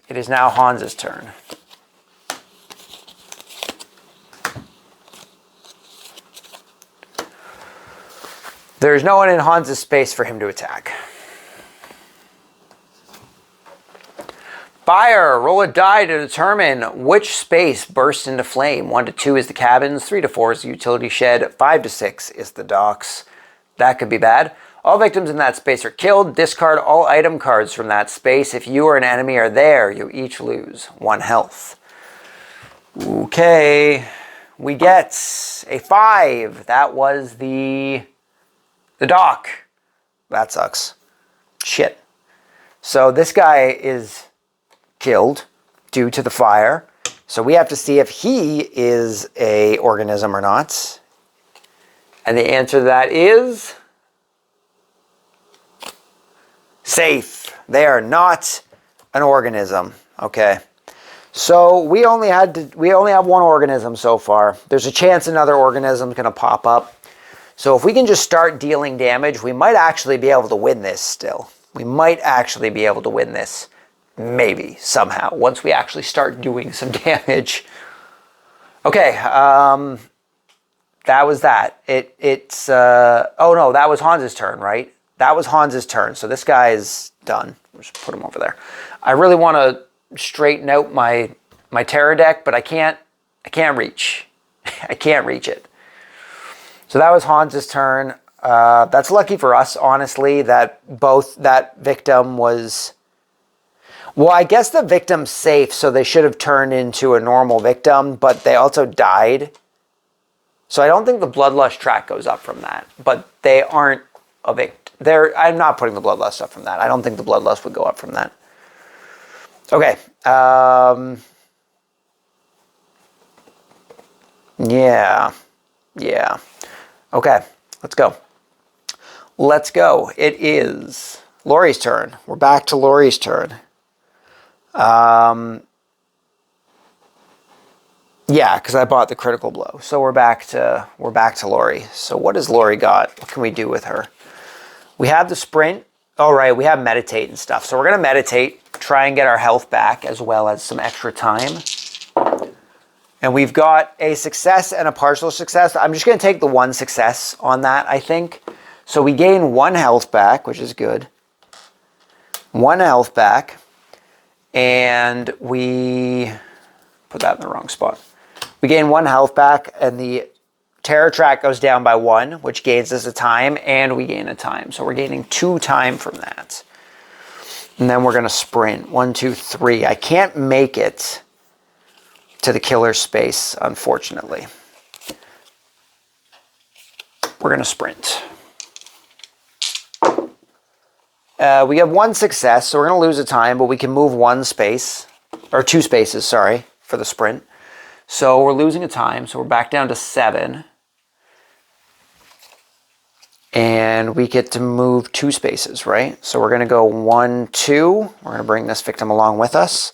it is now Hans's turn. There's no one in Hans's space for him to attack. Fire, roll a die to determine which space bursts into flame. 1 to 2 is the cabins, 3 to 4 is the utility shed, 5 to 6 is the docks. That could be bad. All victims in that space are killed. Discard all item cards from that space. If you or an enemy are there, you each lose 1 health. Okay, we get a 5. That was the dock. That sucks. Shit. So this guy is killed due to the fire. So we have to see if he is a organism or not. And the answer to that is safe. They are not an organism. Okay. So we only have 1 organism so far. There's a chance another organism is going to pop up. So if we can just start dealing damage, we might actually be able to win this still. We might actually be able to win this. Maybe, somehow, once we actually start doing some damage. Okay, that was that. Oh no, that was Hans's turn, right? That was Hans's turn, so this guy is done. We'll just put him over there. I really want to straighten out my terror deck, but I can't reach. I can't reach it. So that was Hans's turn. That's lucky for us, honestly, that that victim was... Well, I guess the victim's safe, so they should have turned into a normal victim, but they also died. So I don't think the Bloodlust track goes up from that, but they aren't a victim. I'm not putting the Bloodlust up from that. I don't think the Bloodlust would go up from that. Okay. Yeah. Okay, let's go. Let's go. It is Laurie's turn. We're back to Laurie's turn. Yeah, because I bought the critical blow. So we're back to Laurie. So what does Laurie got? What can we do with her? We have the sprint. All right, we have meditate and stuff. So we're going to meditate, try and get our health back as well as some extra time. And we've got a success and a partial success. I'm just going to take the one success on that, I think. So we gain 1 health back, which is good. 1 health back. And we put that in the wrong spot. We gain 1 health back, and the terror track goes down by 1, which gains us a time, and we gain a time. So we're gaining 2 time from that. And then we're going to sprint. 1, 2, 3. I can't make it to the killer space, unfortunately. We're going to sprint. We have 1 success, so we're going to lose a time, but we can move 1 space, or 2 spaces, sorry, for the sprint. So we're losing a time, so we're back down to 7. And we get to move 2 spaces, right? So we're going to go 1, 2. We're going to bring this victim along with us.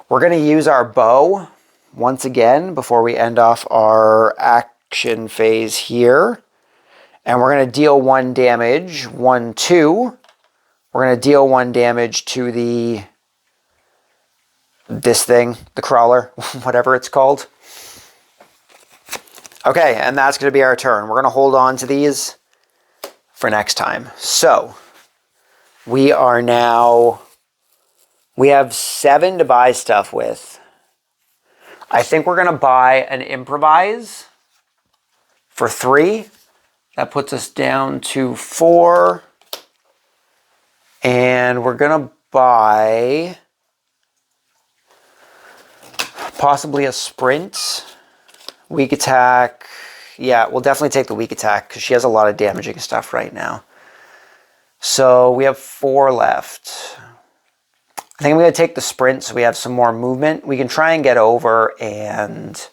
We're going to use our bow once again before we end off our action phase here. And we're going to deal 1 damage, 1, 2. We're going to deal 1 damage to this thing, the crawler, whatever it's called. Okay, and that's going to be our turn. We're going to hold on to these for next time. So, we have 7 to buy stuff with. I think we're going to buy an improvise for 3. That puts us down to 4. And we're going to buy possibly a sprint. Weak attack. Yeah, we'll definitely take the weak attack because she has a lot of damaging stuff right now. So we have 4 left. I think I'm going to take the sprint so we have some more movement. We can try and get over and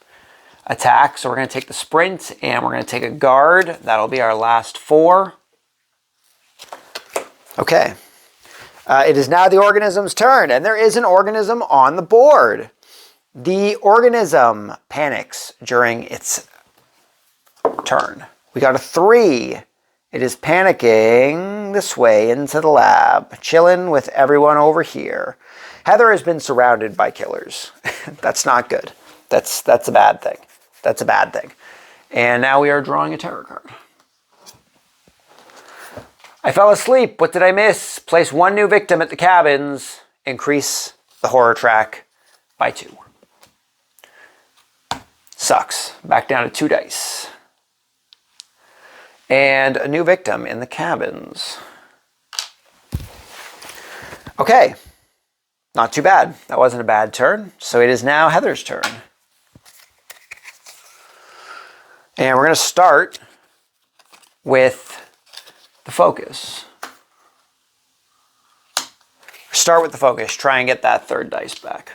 attack. So we're going to take the sprint and we're going to take a guard. That'll be our last 4. Okay. It is now the organism's turn, and there is an organism on the board. The organism panics during its turn. We got a 3. It is panicking this way into the lab, chilling with everyone over here. Heather has been surrounded by killers. That's not good. That's a bad thing. That's a bad thing. And now we are drawing a terror card. I fell asleep. What did I miss? Place 1 new victim at the cabins. Increase the horror track by 2. Sucks. Back down to 2 dice. And a new victim in the cabins. Okay. Not too bad. That wasn't a bad turn. So it is now Heather's turn. And we're going to start with the focus. Start with the focus. Try and get that 3rd dice back.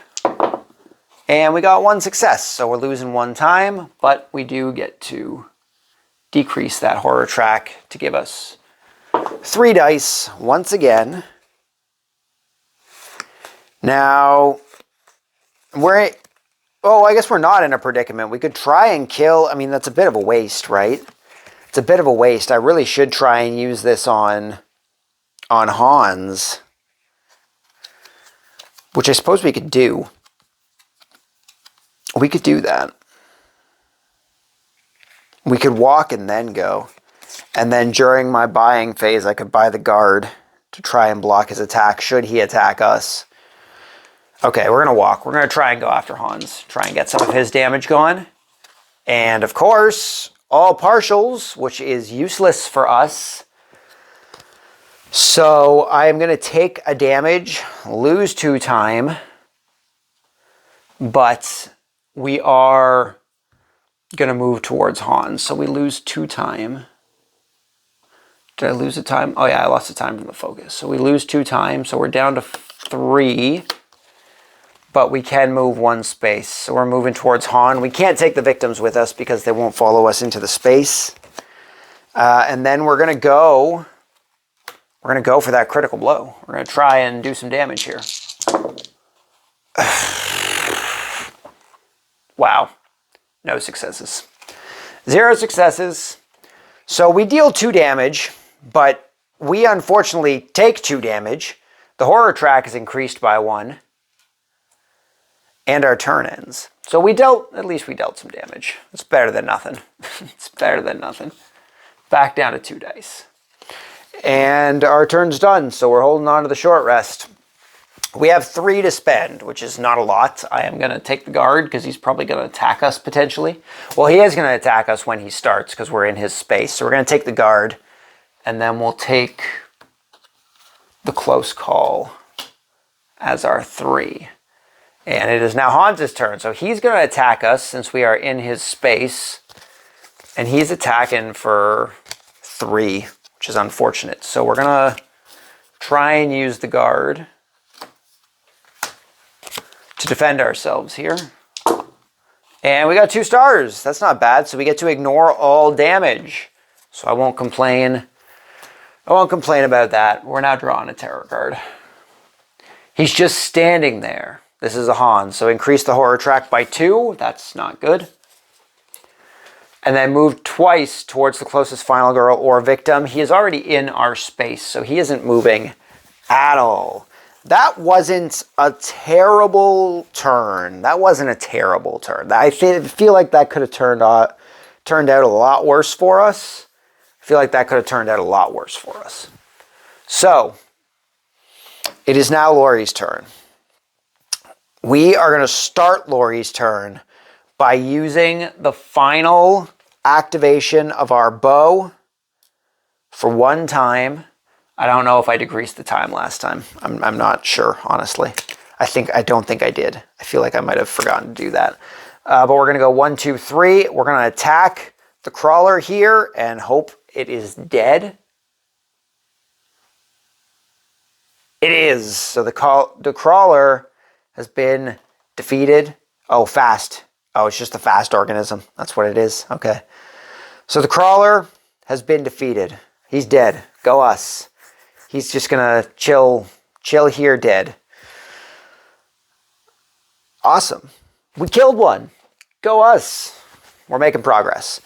And we got 1 success. So we're losing 1 time, but we do get to decrease that horror track to give us 3 dice once again. Now, I guess we're not in a predicament. We could try and kill. I mean, that's a bit of a waste, right? It's a bit of a waste. I really should try and use this on Hans, which I suppose we could do. We could do that. We could walk and then go. And then during my buying phase, I could buy the guard to try and block his attack should he attack us. Okay, we're going to walk. We're going to try and go after Hans. Try and get some of his damage going. And of course, all partials, which is useless for us. So I am going to take a damage, lose 2 time. But we are going to move towards Hans. So we lose 2 time. Did I lose a time? Oh yeah, I lost a time from the focus. So we lose 2 time. So we're down to 3. But we can move 1 space. So we're moving towards Han. We can't take the victims with us because they won't follow us into the space. And then we're going to go. We're going to go for that critical blow. We're going to try and do some damage here. Wow. No successes. 0 successes. So we deal 2 damage, but we unfortunately take 2 damage. The horror track is increased by 1. And our turn ends. So at least we dealt some damage. It's better than nothing. It's better than nothing. Back down to 2 dice. And our turn's done, so we're holding on to the short rest. We have 3 to spend, which is not a lot. I am going to take the guard because he's probably going to attack us potentially. Well, he is going to attack us when he starts because we're in his space. So we're going to take the guard, and then we'll take the close call as our 3. And it is now Hans' turn. So he's going to attack us since we are in his space. And he's attacking for 3, which is unfortunate. So we're going to try and use the guard to defend ourselves here. And we got 2 stars. That's not bad. So we get to ignore all damage. So I won't complain. I won't complain about that. We're now drawing a terror card. He's just standing there. This is a Hans, so increase the horror track by 2. That's not good. And then move twice towards the closest final girl or victim. He is already in our space, so he isn't moving at all. That wasn't a terrible turn. That wasn't a terrible turn. I feel like that could have turned out a lot worse for us. I feel like that could have turned out a lot worse for us. So, it is now Laurie's turn. We are going to start Laurie's turn by using the final activation of our bow for 1 time. I don't know if I decreased the time last time. I'm not sure, honestly. I don't think I did. I feel like I might have forgotten to do that. But we're going to go 1, 2, 3. We're going to attack the crawler here and hope it is dead. It is. So the crawler has been defeated. Oh, fast. Oh, it's just a fast organism. That's what it is. Okay. So the crawler has been defeated. He's dead. Go us. He's just gonna chill here dead. Awesome. We killed one. Go us. We're making progress.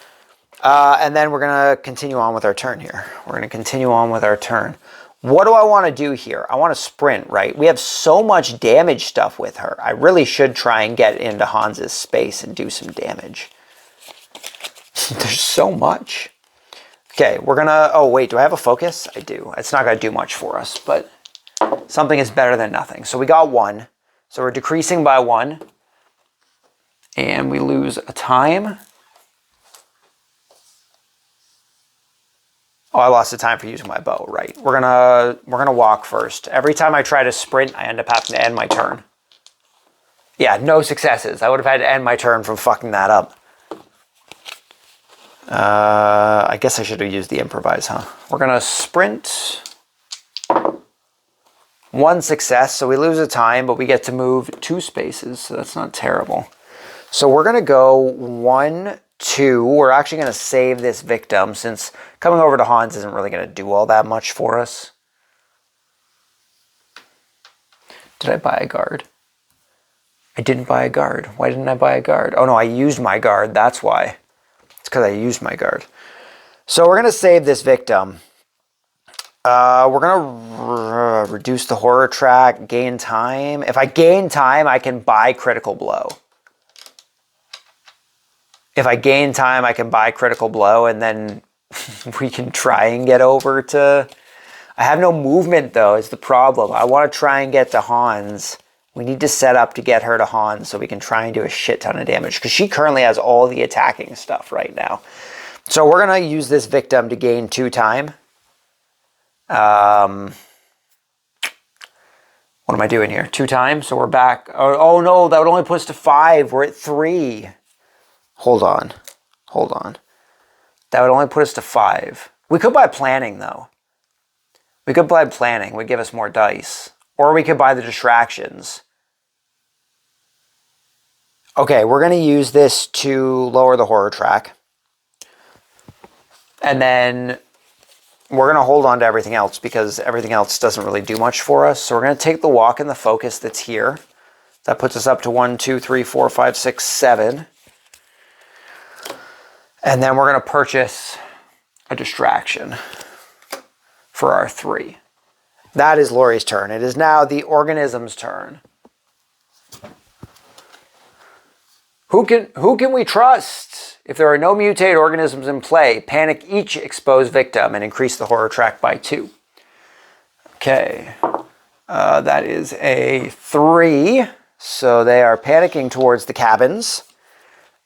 And then we're gonna continue on with our turn here. We're gonna continue on with our turn. What do I want to do here? I want to sprint, right? We have so much damage stuff with her. I really should try and get into Hans's space and do some damage. There's so much. Okay, we're gonna... Oh, wait, do I have a focus? I do. It's not gonna do much for us, but something is better than nothing. So we got 1. So we're decreasing by 1. And we lose a time. Oh, I lost the time for using my bow, right. We're gonna walk first. Every time I try to sprint, I end up having to end my turn. Yeah, no successes. I would have had to end my turn from fucking that up. I guess I should have used the improvise, huh? We're gonna sprint. 1 success, so we lose a time, but we get to move 2 spaces, so that's not terrible. So we're gonna go 1, 2. We're actually going to save this victim since coming over to Hans isn't really going to do all that much for us. Did I buy a guard? I didn't buy a guard. Why didn't I buy a guard? Oh no, I used my guard. That's why. It's because I used my guard. So we're going to save this victim. We're going to reduce the horror track, gain time. If I gain time, I can buy critical blow. If I gain time, I can buy critical blow, and then we can try and get over to... I have no movement, though, is the problem. I want to try and get to Hans. We need to set up to get her to Hans so we can try and do a shit ton of damage, because she currently has all the attacking stuff right now. So we're going to use this victim to gain 2 time. What am I doing here? 2 times, so we're back. Oh no, that would only put us to 5. We're at 3. Hold on. That would only put us to 5. We could buy planning, though. We could buy planning. Would give us more dice. Or we could buy the distractions. Okay, we're going to use this to lower the horror track. And then we're going to hold on to everything else because everything else doesn't really do much for us. So we're going to take the walk and the focus that's here. That puts us up to 1, 2, 3, 4, 5, 6, 7. And then we're going to purchase a distraction for our 3. That is Laurie's turn. It is now the organism's turn. Who can we trust? If there are no mutated organisms in play, panic each exposed victim and increase the horror track by 2. Okay. That is a 3. So they are panicking towards the cabins.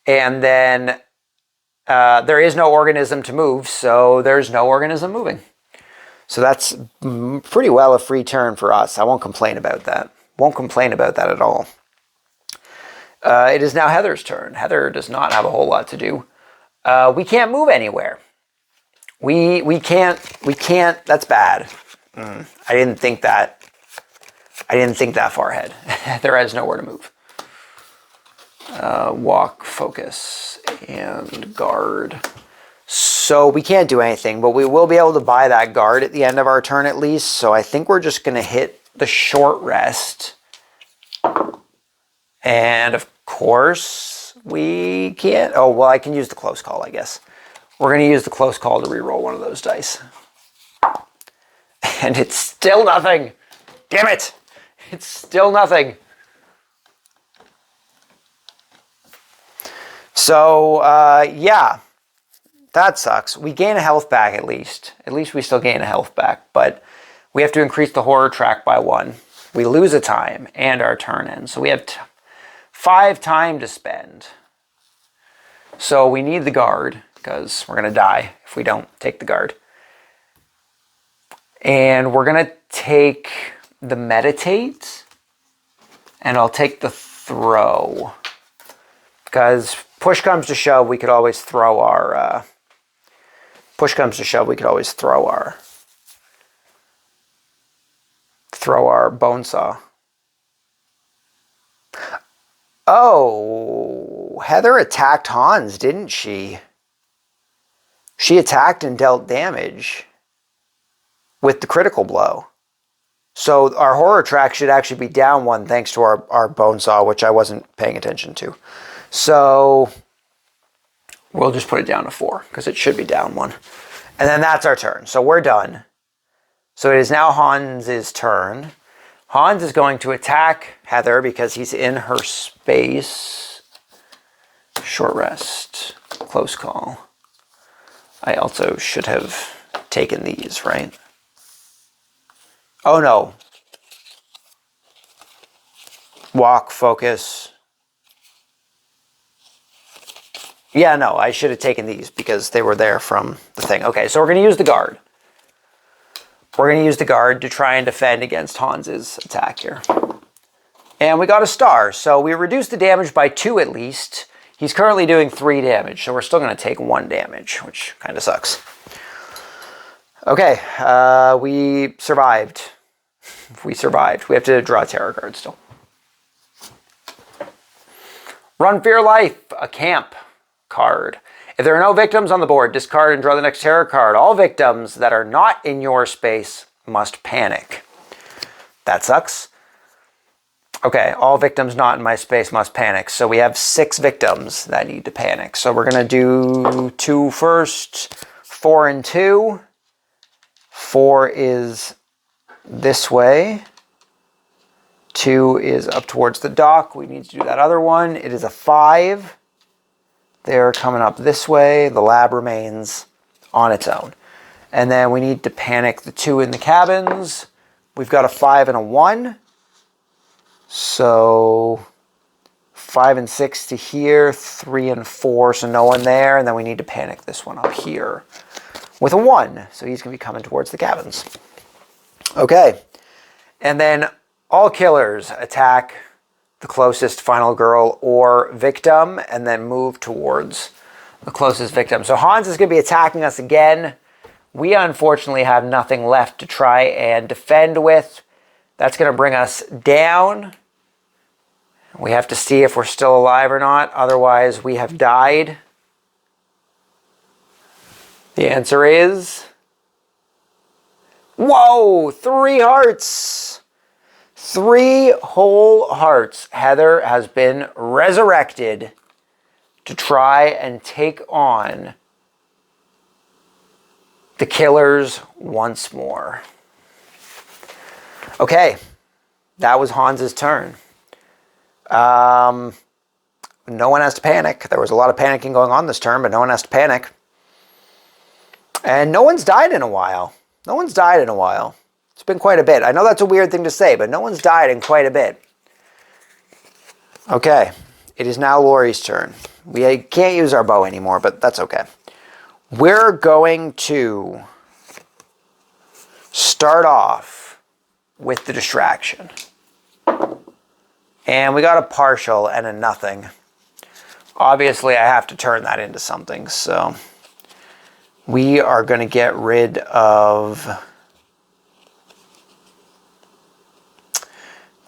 And then there is no organism to move, so there's no organism moving. So that's pretty well a free turn for us. I won't complain about that. Won't complain about that at all. It is now Heather's turn. Heather does not have a whole lot to do. We can't move anywhere. We can't, that's bad. I didn't think that far ahead. Heather has nowhere to move. Walk, focus, and guard. So we can't do anything, but we will be able to buy that guard at the end of our turn at least. So I think we're just going to hit the short rest. And of course, we can't... Oh, well, I can use the close call, I guess. We're going to use the close call to reroll one of those dice. And it's still nothing. Damn it. It's still nothing. So, yeah. That sucks. We gain a health back at least. At least we still gain a health back. But we have to increase the horror track by 1. We lose a time and our turn ends. So we have 5 time to spend. So we need the guard because we're going to die if we don't take the guard. And we're going to take the meditate. And I'll take the throw. Because push comes to shove, we could always throw our... push comes to shove, we could always throw our bone saw. Oh, Heather attacked Hans, didn't she? She attacked and dealt damage with the critical blow. So our horror track should actually be down 1 thanks to our bone saw, which I wasn't paying attention to. So we'll just put it down to 4 because it should be down 1. And then that's our turn. So we're done. So it is now Hans's turn. Hans is going to attack Heather because he's in her space. Short rest. Close call. I also should have taken these, right? Oh no. Walk, focus. Yeah, no, I should have taken these because they were there from the thing. Okay, so we're going to use the guard. We're going to use the guard to try and defend against Hans's attack here. And we got a star, so we reduced the damage by 2 at least. He's currently doing 3 damage, so we're still going to take 1 damage, which kind of sucks. Okay, we survived. We survived. We have to draw a tarot card still. Run for your life, a camp card. If there are no victims on the board, discard and draw the next tarot card. All victims that are not in your space must panic. That sucks. Okay, all victims not in my space must panic. So we have 6 victims that need to panic. So we're going to do 2 first, 4 and 2. 4 is this way. 2 is up towards the dock. We need to do that other one. It is a 5. They're coming up this way. The lab remains on its own. And then we need to panic the 2 in the cabins. We've got a 5 and a 1. So 5 and 6 to here, 3 and 4, so no one there. And then we need to panic this one up here with a 1. So he's going to be coming towards the cabins. Okay. And then all killers attack the closest final girl or victim and then move towards the closest victim. So Hans is going to be attacking us again. We unfortunately have nothing left to try and defend with. That's going to bring us down. We have to see if we're still alive or not. Otherwise, we have died. The answer is... Whoa! 3 hearts! 3 whole hearts. Heather has been resurrected to try and take on the killers once more. Okay, that was Hans's turn. No one has to panic. There was a lot of panicking going on this turn, but no one has to panic. And no one's died in a while. No one's died in a while. It's been quite a bit. I know that's a weird thing to say, but no one's died in quite a bit. Okay, it is now Laurie's turn. We can't use our bow anymore, but that's okay. We're going to start off with the distraction. And we got a partial and a nothing. Obviously, I have to turn that into something, so we are going to get rid of...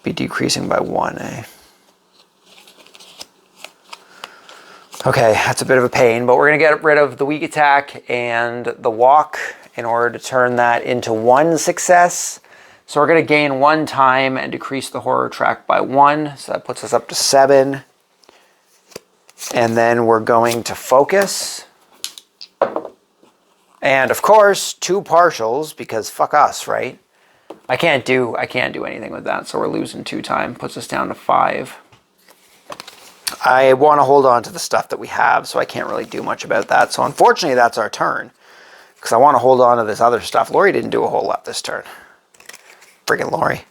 Be decreasing by 1, eh? Okay, that's a bit of a pain, but we're going to get rid of the weak attack and the walk in order to turn that into 1 success. So we're going to gain 1 time and decrease the horror track by 1. So that puts us up to 7. And then we're going to focus. And of course, 2 partials, because fuck us, right? I can't do anything with that, so we're losing 2 time. Puts us down to 5. I want to hold on to the stuff that we have, so I can't really do much about that. So unfortunately, that's our turn. Because I want to hold on to this other stuff. Laurie didn't do a whole lot this turn. Friggin' Laurie.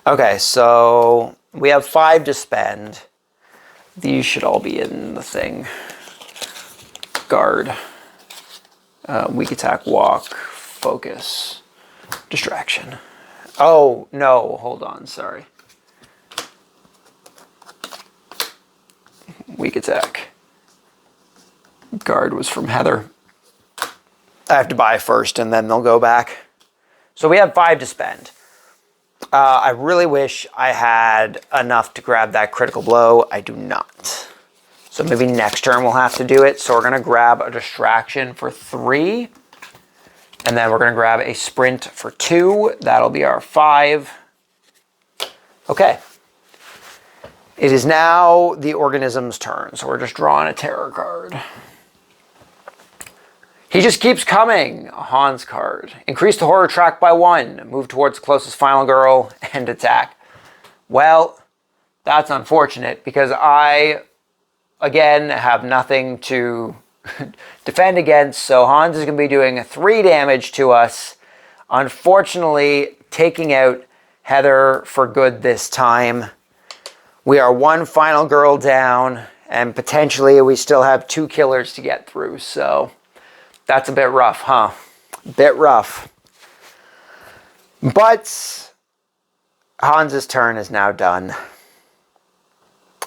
Okay, so we have 5 to spend. These should all be in the thing. Guard. Weak attack, walk, focus, distraction. Oh, no, hold on, sorry. Weak attack. Guard was from Heather. I have to buy first and then they'll go back. So we have 5 to spend. I really wish I had enough to grab that critical blow. I do not. So maybe next turn we'll have to do it. So we're going to grab a distraction for 3. And then we're going to grab a sprint for 2. That'll be our 5. Okay. It is now the organism's turn. So we're just drawing a terror card. He just keeps coming. A Hans card. Increase the horror track by 1. Move towards the closest final girl and attack. Well, that's unfortunate because I, again, have nothing to defend against. So Hans is going to be doing 3 damage to us. Unfortunately, taking out Heather for good this time. We are 1 final girl down and potentially we still have 2 killers to get through. So... that's a bit rough, huh? Bit rough. But Hans's turn is now done.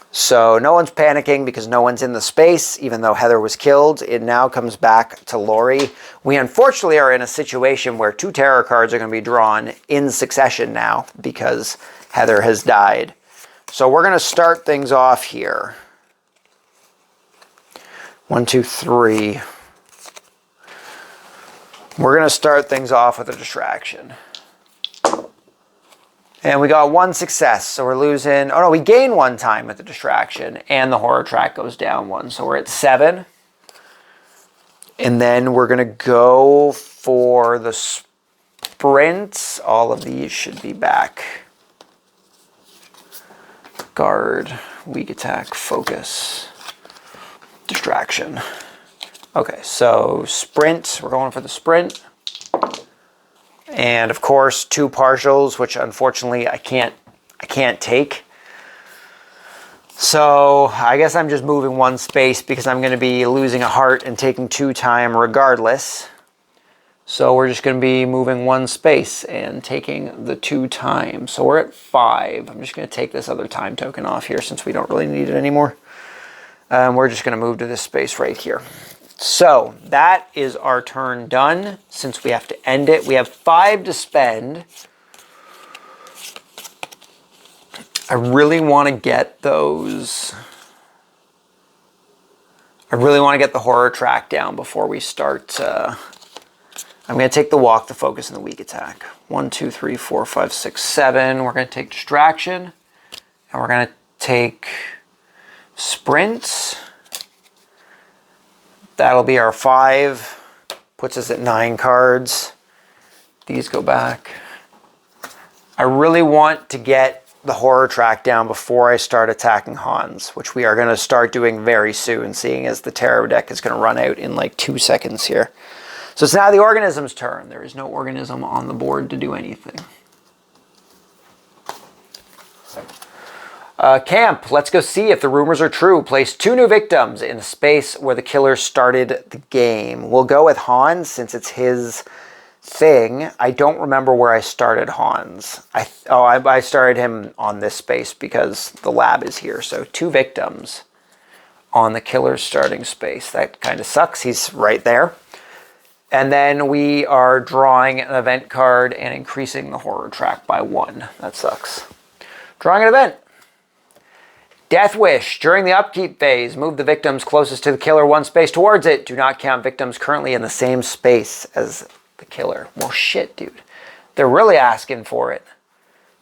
So no one's panicking because no one's in the space, even though Heather was killed. It now comes back to Laurie. We unfortunately are in a situation where 2 terror cards are going to be drawn in succession now because Heather has died. So we're going to start things off here. 1, 2, 3... We're going to start things off with a distraction. And we got 1 success, so we're losing... oh no, we gain 1 time with the distraction, and the horror track goes down 1, so we're at 7. And then we're going to go for the sprints. All of these should be back. Guard, weak attack, focus, distraction. Okay, so sprint, we're going for the sprint. And of course, 2 partials, which unfortunately I can't take. So I guess I'm just moving 1 space because I'm going to be losing a heart and taking 2 time regardless. So we're just going to be moving 1 space and taking the 2 time. So we're at 5. I'm just going to take this other time token off here since we don't really need it anymore. We're just going to move to this space right here. So that is our turn done. Since we have to end it, we have 5 to spend. I really want to get those. I really want to get the horror track down before we start. I'm going to take the walk, the focus, and the weak attack. 1, 2, 3, 4, 5, 6, 7. We're going to take distraction. And we're going to take sprints. That'll be our 5. Puts us at 9 cards. These go back. I really want to get the horror track down before I start attacking Hans, which we are going to start doing very soon, seeing as the tarot deck is going to run out in like 2 seconds here. So it's now the organism's turn. There is no organism on the board to do anything. Camp, let's go see if the rumors are true. Place 2 new victims in the space where the killer started the game. We'll go with Hans since it's his thing. I don't remember where I started Hans. I started him on this space because the lab is here. So 2 victims on the killer's starting space. That kind of sucks. He's right there. And then we are drawing an event card and increasing the horror track by 1. That sucks. Drawing an event. Death Wish. During the upkeep phase, move the victims closest to the killer 1 space towards it. Do not count victims currently in the same space as the killer. Well, shit, dude. They're really asking for it.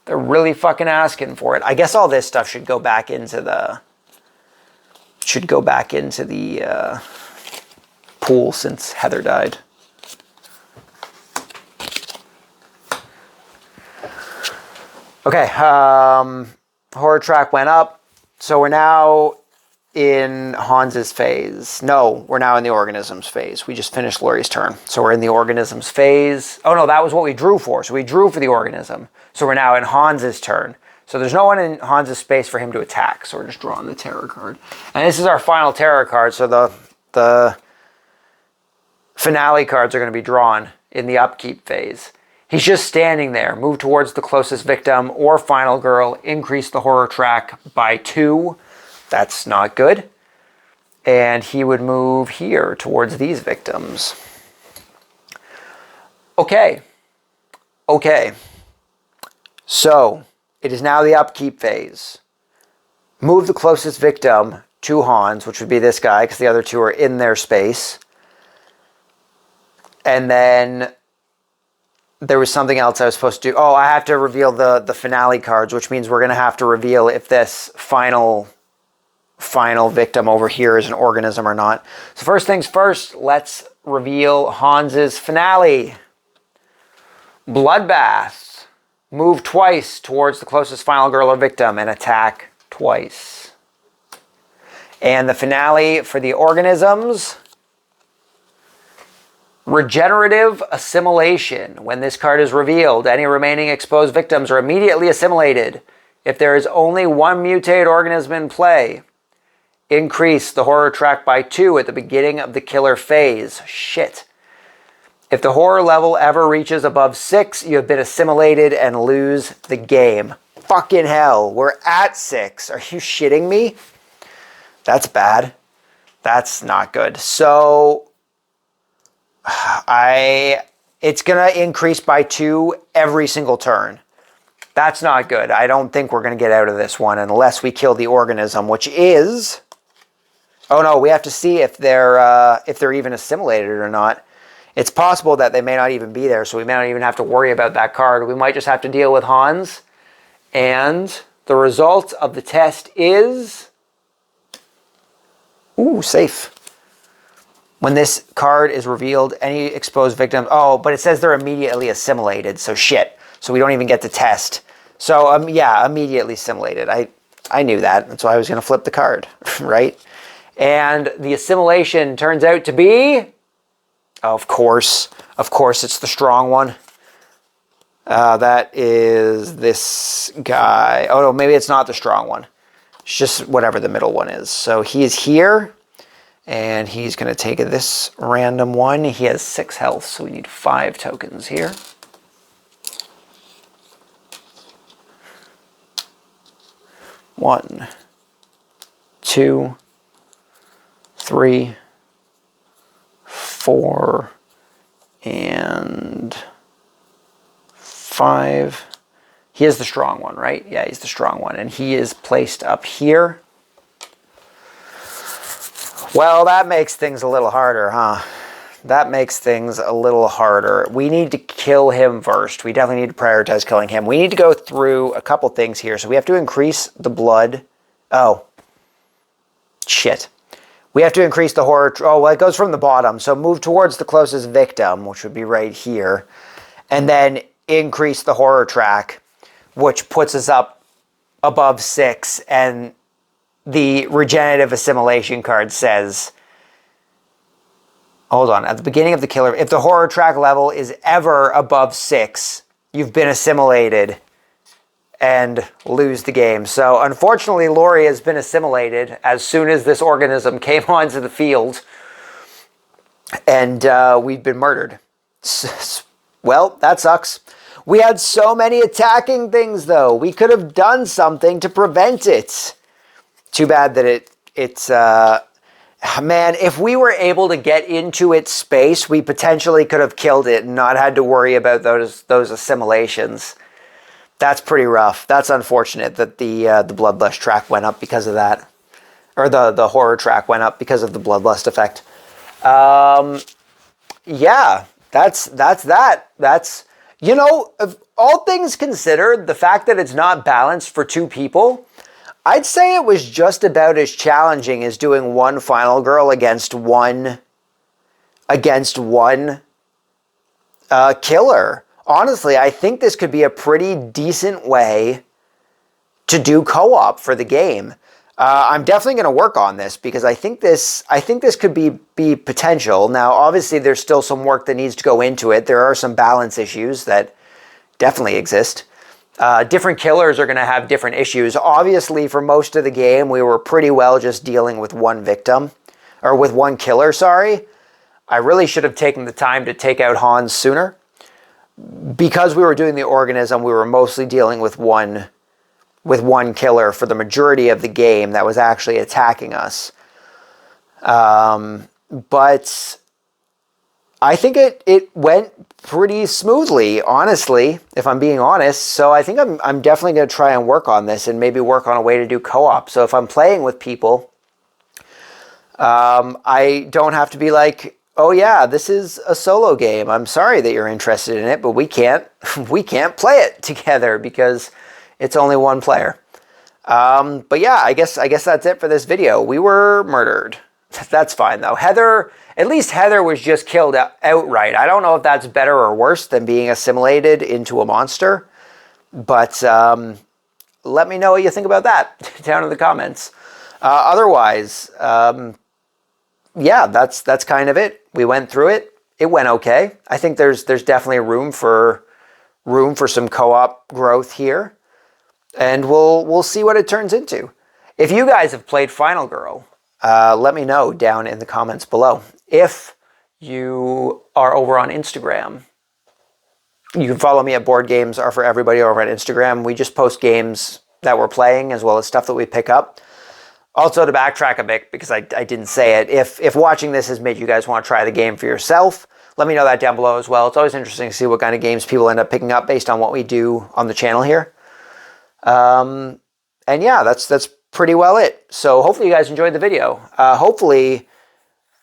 They're really fucking asking for it. I guess all this stuff should go back into the... pool since Heather died. Okay, horror track went up. So we're now in Hans's phase. No, we're now in the organism's phase. We just finished Laurie's turn. So we're in the organism's phase. Oh no, that was what we drew for. So we drew for the organism. So we're now in Hans's turn. So there's no one in Hans's space for him to attack. So we're just drawing the terror card. And this is our final terror card. So the finale cards are going to be drawn in the upkeep phase. He's just standing there. Move towards the closest victim or final girl. Increase the horror track by 2. That's not good. And he would move here towards these victims. Okay. Okay. So, it is now the upkeep phase. Move the closest victim to Hans, which would be this guy, because the other 2 are in their space. And then there was something else I was supposed to do. Oh, I have to reveal the finale cards, which means we're going to have to reveal if this final victim over here is an organism or not. So first things first, let's reveal Hans's finale. Bloodbath. Move twice towards the closest final girl or victim and attack twice. And the finale for the organisms. Regenerative assimilation. When this card is revealed, any remaining exposed victims are immediately assimilated. If there is only 1 mutated organism in play, increase the horror track by 2 at the beginning of the killer phase. Shit. If the horror level ever reaches above 6, you have been assimilated and lose the game. Fucking hell, we're at 6. Are you shitting me? That's bad. That's not good. So it's going to increase by 2 every single turn. That's not good. I don't think we're going to get out of this one unless we kill the organism, which is... Oh no, we have to see if they're even assimilated or not. It's possible that they may not even be there, so we may not even have to worry about that card. We might just have to deal with Hans. And the result of the test is... Ooh, safe. When this card is revealed, any exposed victims... Oh, but it says they're immediately assimilated, so shit. So we don't even get to test. So, yeah, immediately assimilated. I knew that. That's why I was going to flip the card, right? And the assimilation turns out to be... Of course, it's the strong one. That is this guy. Oh, no, maybe it's not the strong one. It's just whatever the middle one is. So he is here, and he's going to take this random one. He has 6 health, so we need 5 tokens here. One, 2, 3, 4, and 5. He is the strong one, right? Yeah, he's the strong one. And he is placed up here. Well, that makes things a little harder, huh? That makes things a little harder. We need to kill him first. We definitely need to prioritize killing him. We need to go through a couple things here. So we have to increase the blood. Oh. Shit. We have to increase the horror... Oh, well, it goes from the bottom. So move towards the closest victim, which would be right here. And then increase the horror track, which puts us up above 6. And the regenerative assimilation card says... Hold on. At the beginning of the killer, if the horror track level is ever above 6, you've been assimilated and lose the game. So unfortunately, Laurie has been assimilated as soon as this organism came onto the field, and we've been murdered. Well, that sucks. We had so many attacking things, though. We could have done something to prevent it. Too bad that it's man, if we were able to get into its space, we potentially could have killed it and not had to worry about those assimilations. That's pretty rough. That's unfortunate that the bloodlust track went up because of that. Or the horror track went up because of the bloodlust effect. Yeah, that's that. That's, you know, all things considered, the fact that it's not balanced for 2 people... I'd say it was just about as challenging as doing one final girl against one killer. Honestly, I think this could be a pretty decent way to do co-op for the game. I'm definitely going to work on this because I think this could be potential. Now, obviously, there's still some work that needs to go into it. There are some balance issues that definitely exist. Different killers are going to have different issues. Obviously, for most of the game, we were pretty well just dealing with one victim. Or with one killer, sorry. I really should have taken the time to take out Hans sooner. Because we were doing the organism, we were mostly dealing with one killer for the majority of the game that was actually attacking us. But I think it went pretty smoothly, honestly, if I'm being honest. So I think I'm definitely going to try and work on this and maybe work on a way to do co-op. So if I'm playing with people, I don't have to be like, oh yeah, this is a solo game. I'm sorry that you're interested in it, but we can't play it together because it's only one player. But yeah, I guess that's it for this video. We were murdered. That's fine though. At least Heather was just killed outright. I don't know if that's better or worse than being assimilated into a monster. But let me know what you think about that down in the comments. Otherwise, yeah, that's kind of it. We went through it. It went okay. I think there's definitely room for some co-op growth here. And we'll see what it turns into. If you guys have played Final Girl, let me know down in the comments below. If you are over on Instagram, you can follow me at Board Games Are For Everybody over on Instagram. We just post games that we're playing as well as stuff that we pick up. Also, to backtrack a bit, because I didn't say it, if watching this has made you guys want to try the game for yourself, let me know that down below as well. It's always interesting to see what kind of games people end up picking up based on what we do on the channel here. And yeah, that's pretty well it. So hopefully you guys enjoyed the video. Hopefully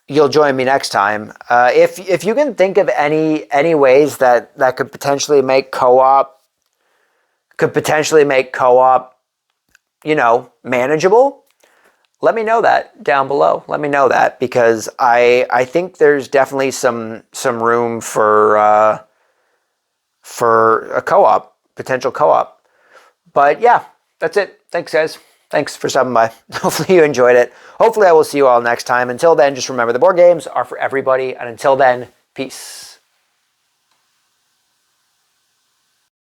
you'll join me next time. If you can think of any ways that could potentially make co-op, you know, manageable, let me know that down below. Let me know that, because I think there's definitely some room for a co-op, potential co-op. But yeah, that's it. Thanks, guys. Thanks for stopping by. Hopefully you enjoyed it. Hopefully I will see you all next time. Until then, just remember the board games are for everybody. And until then, peace.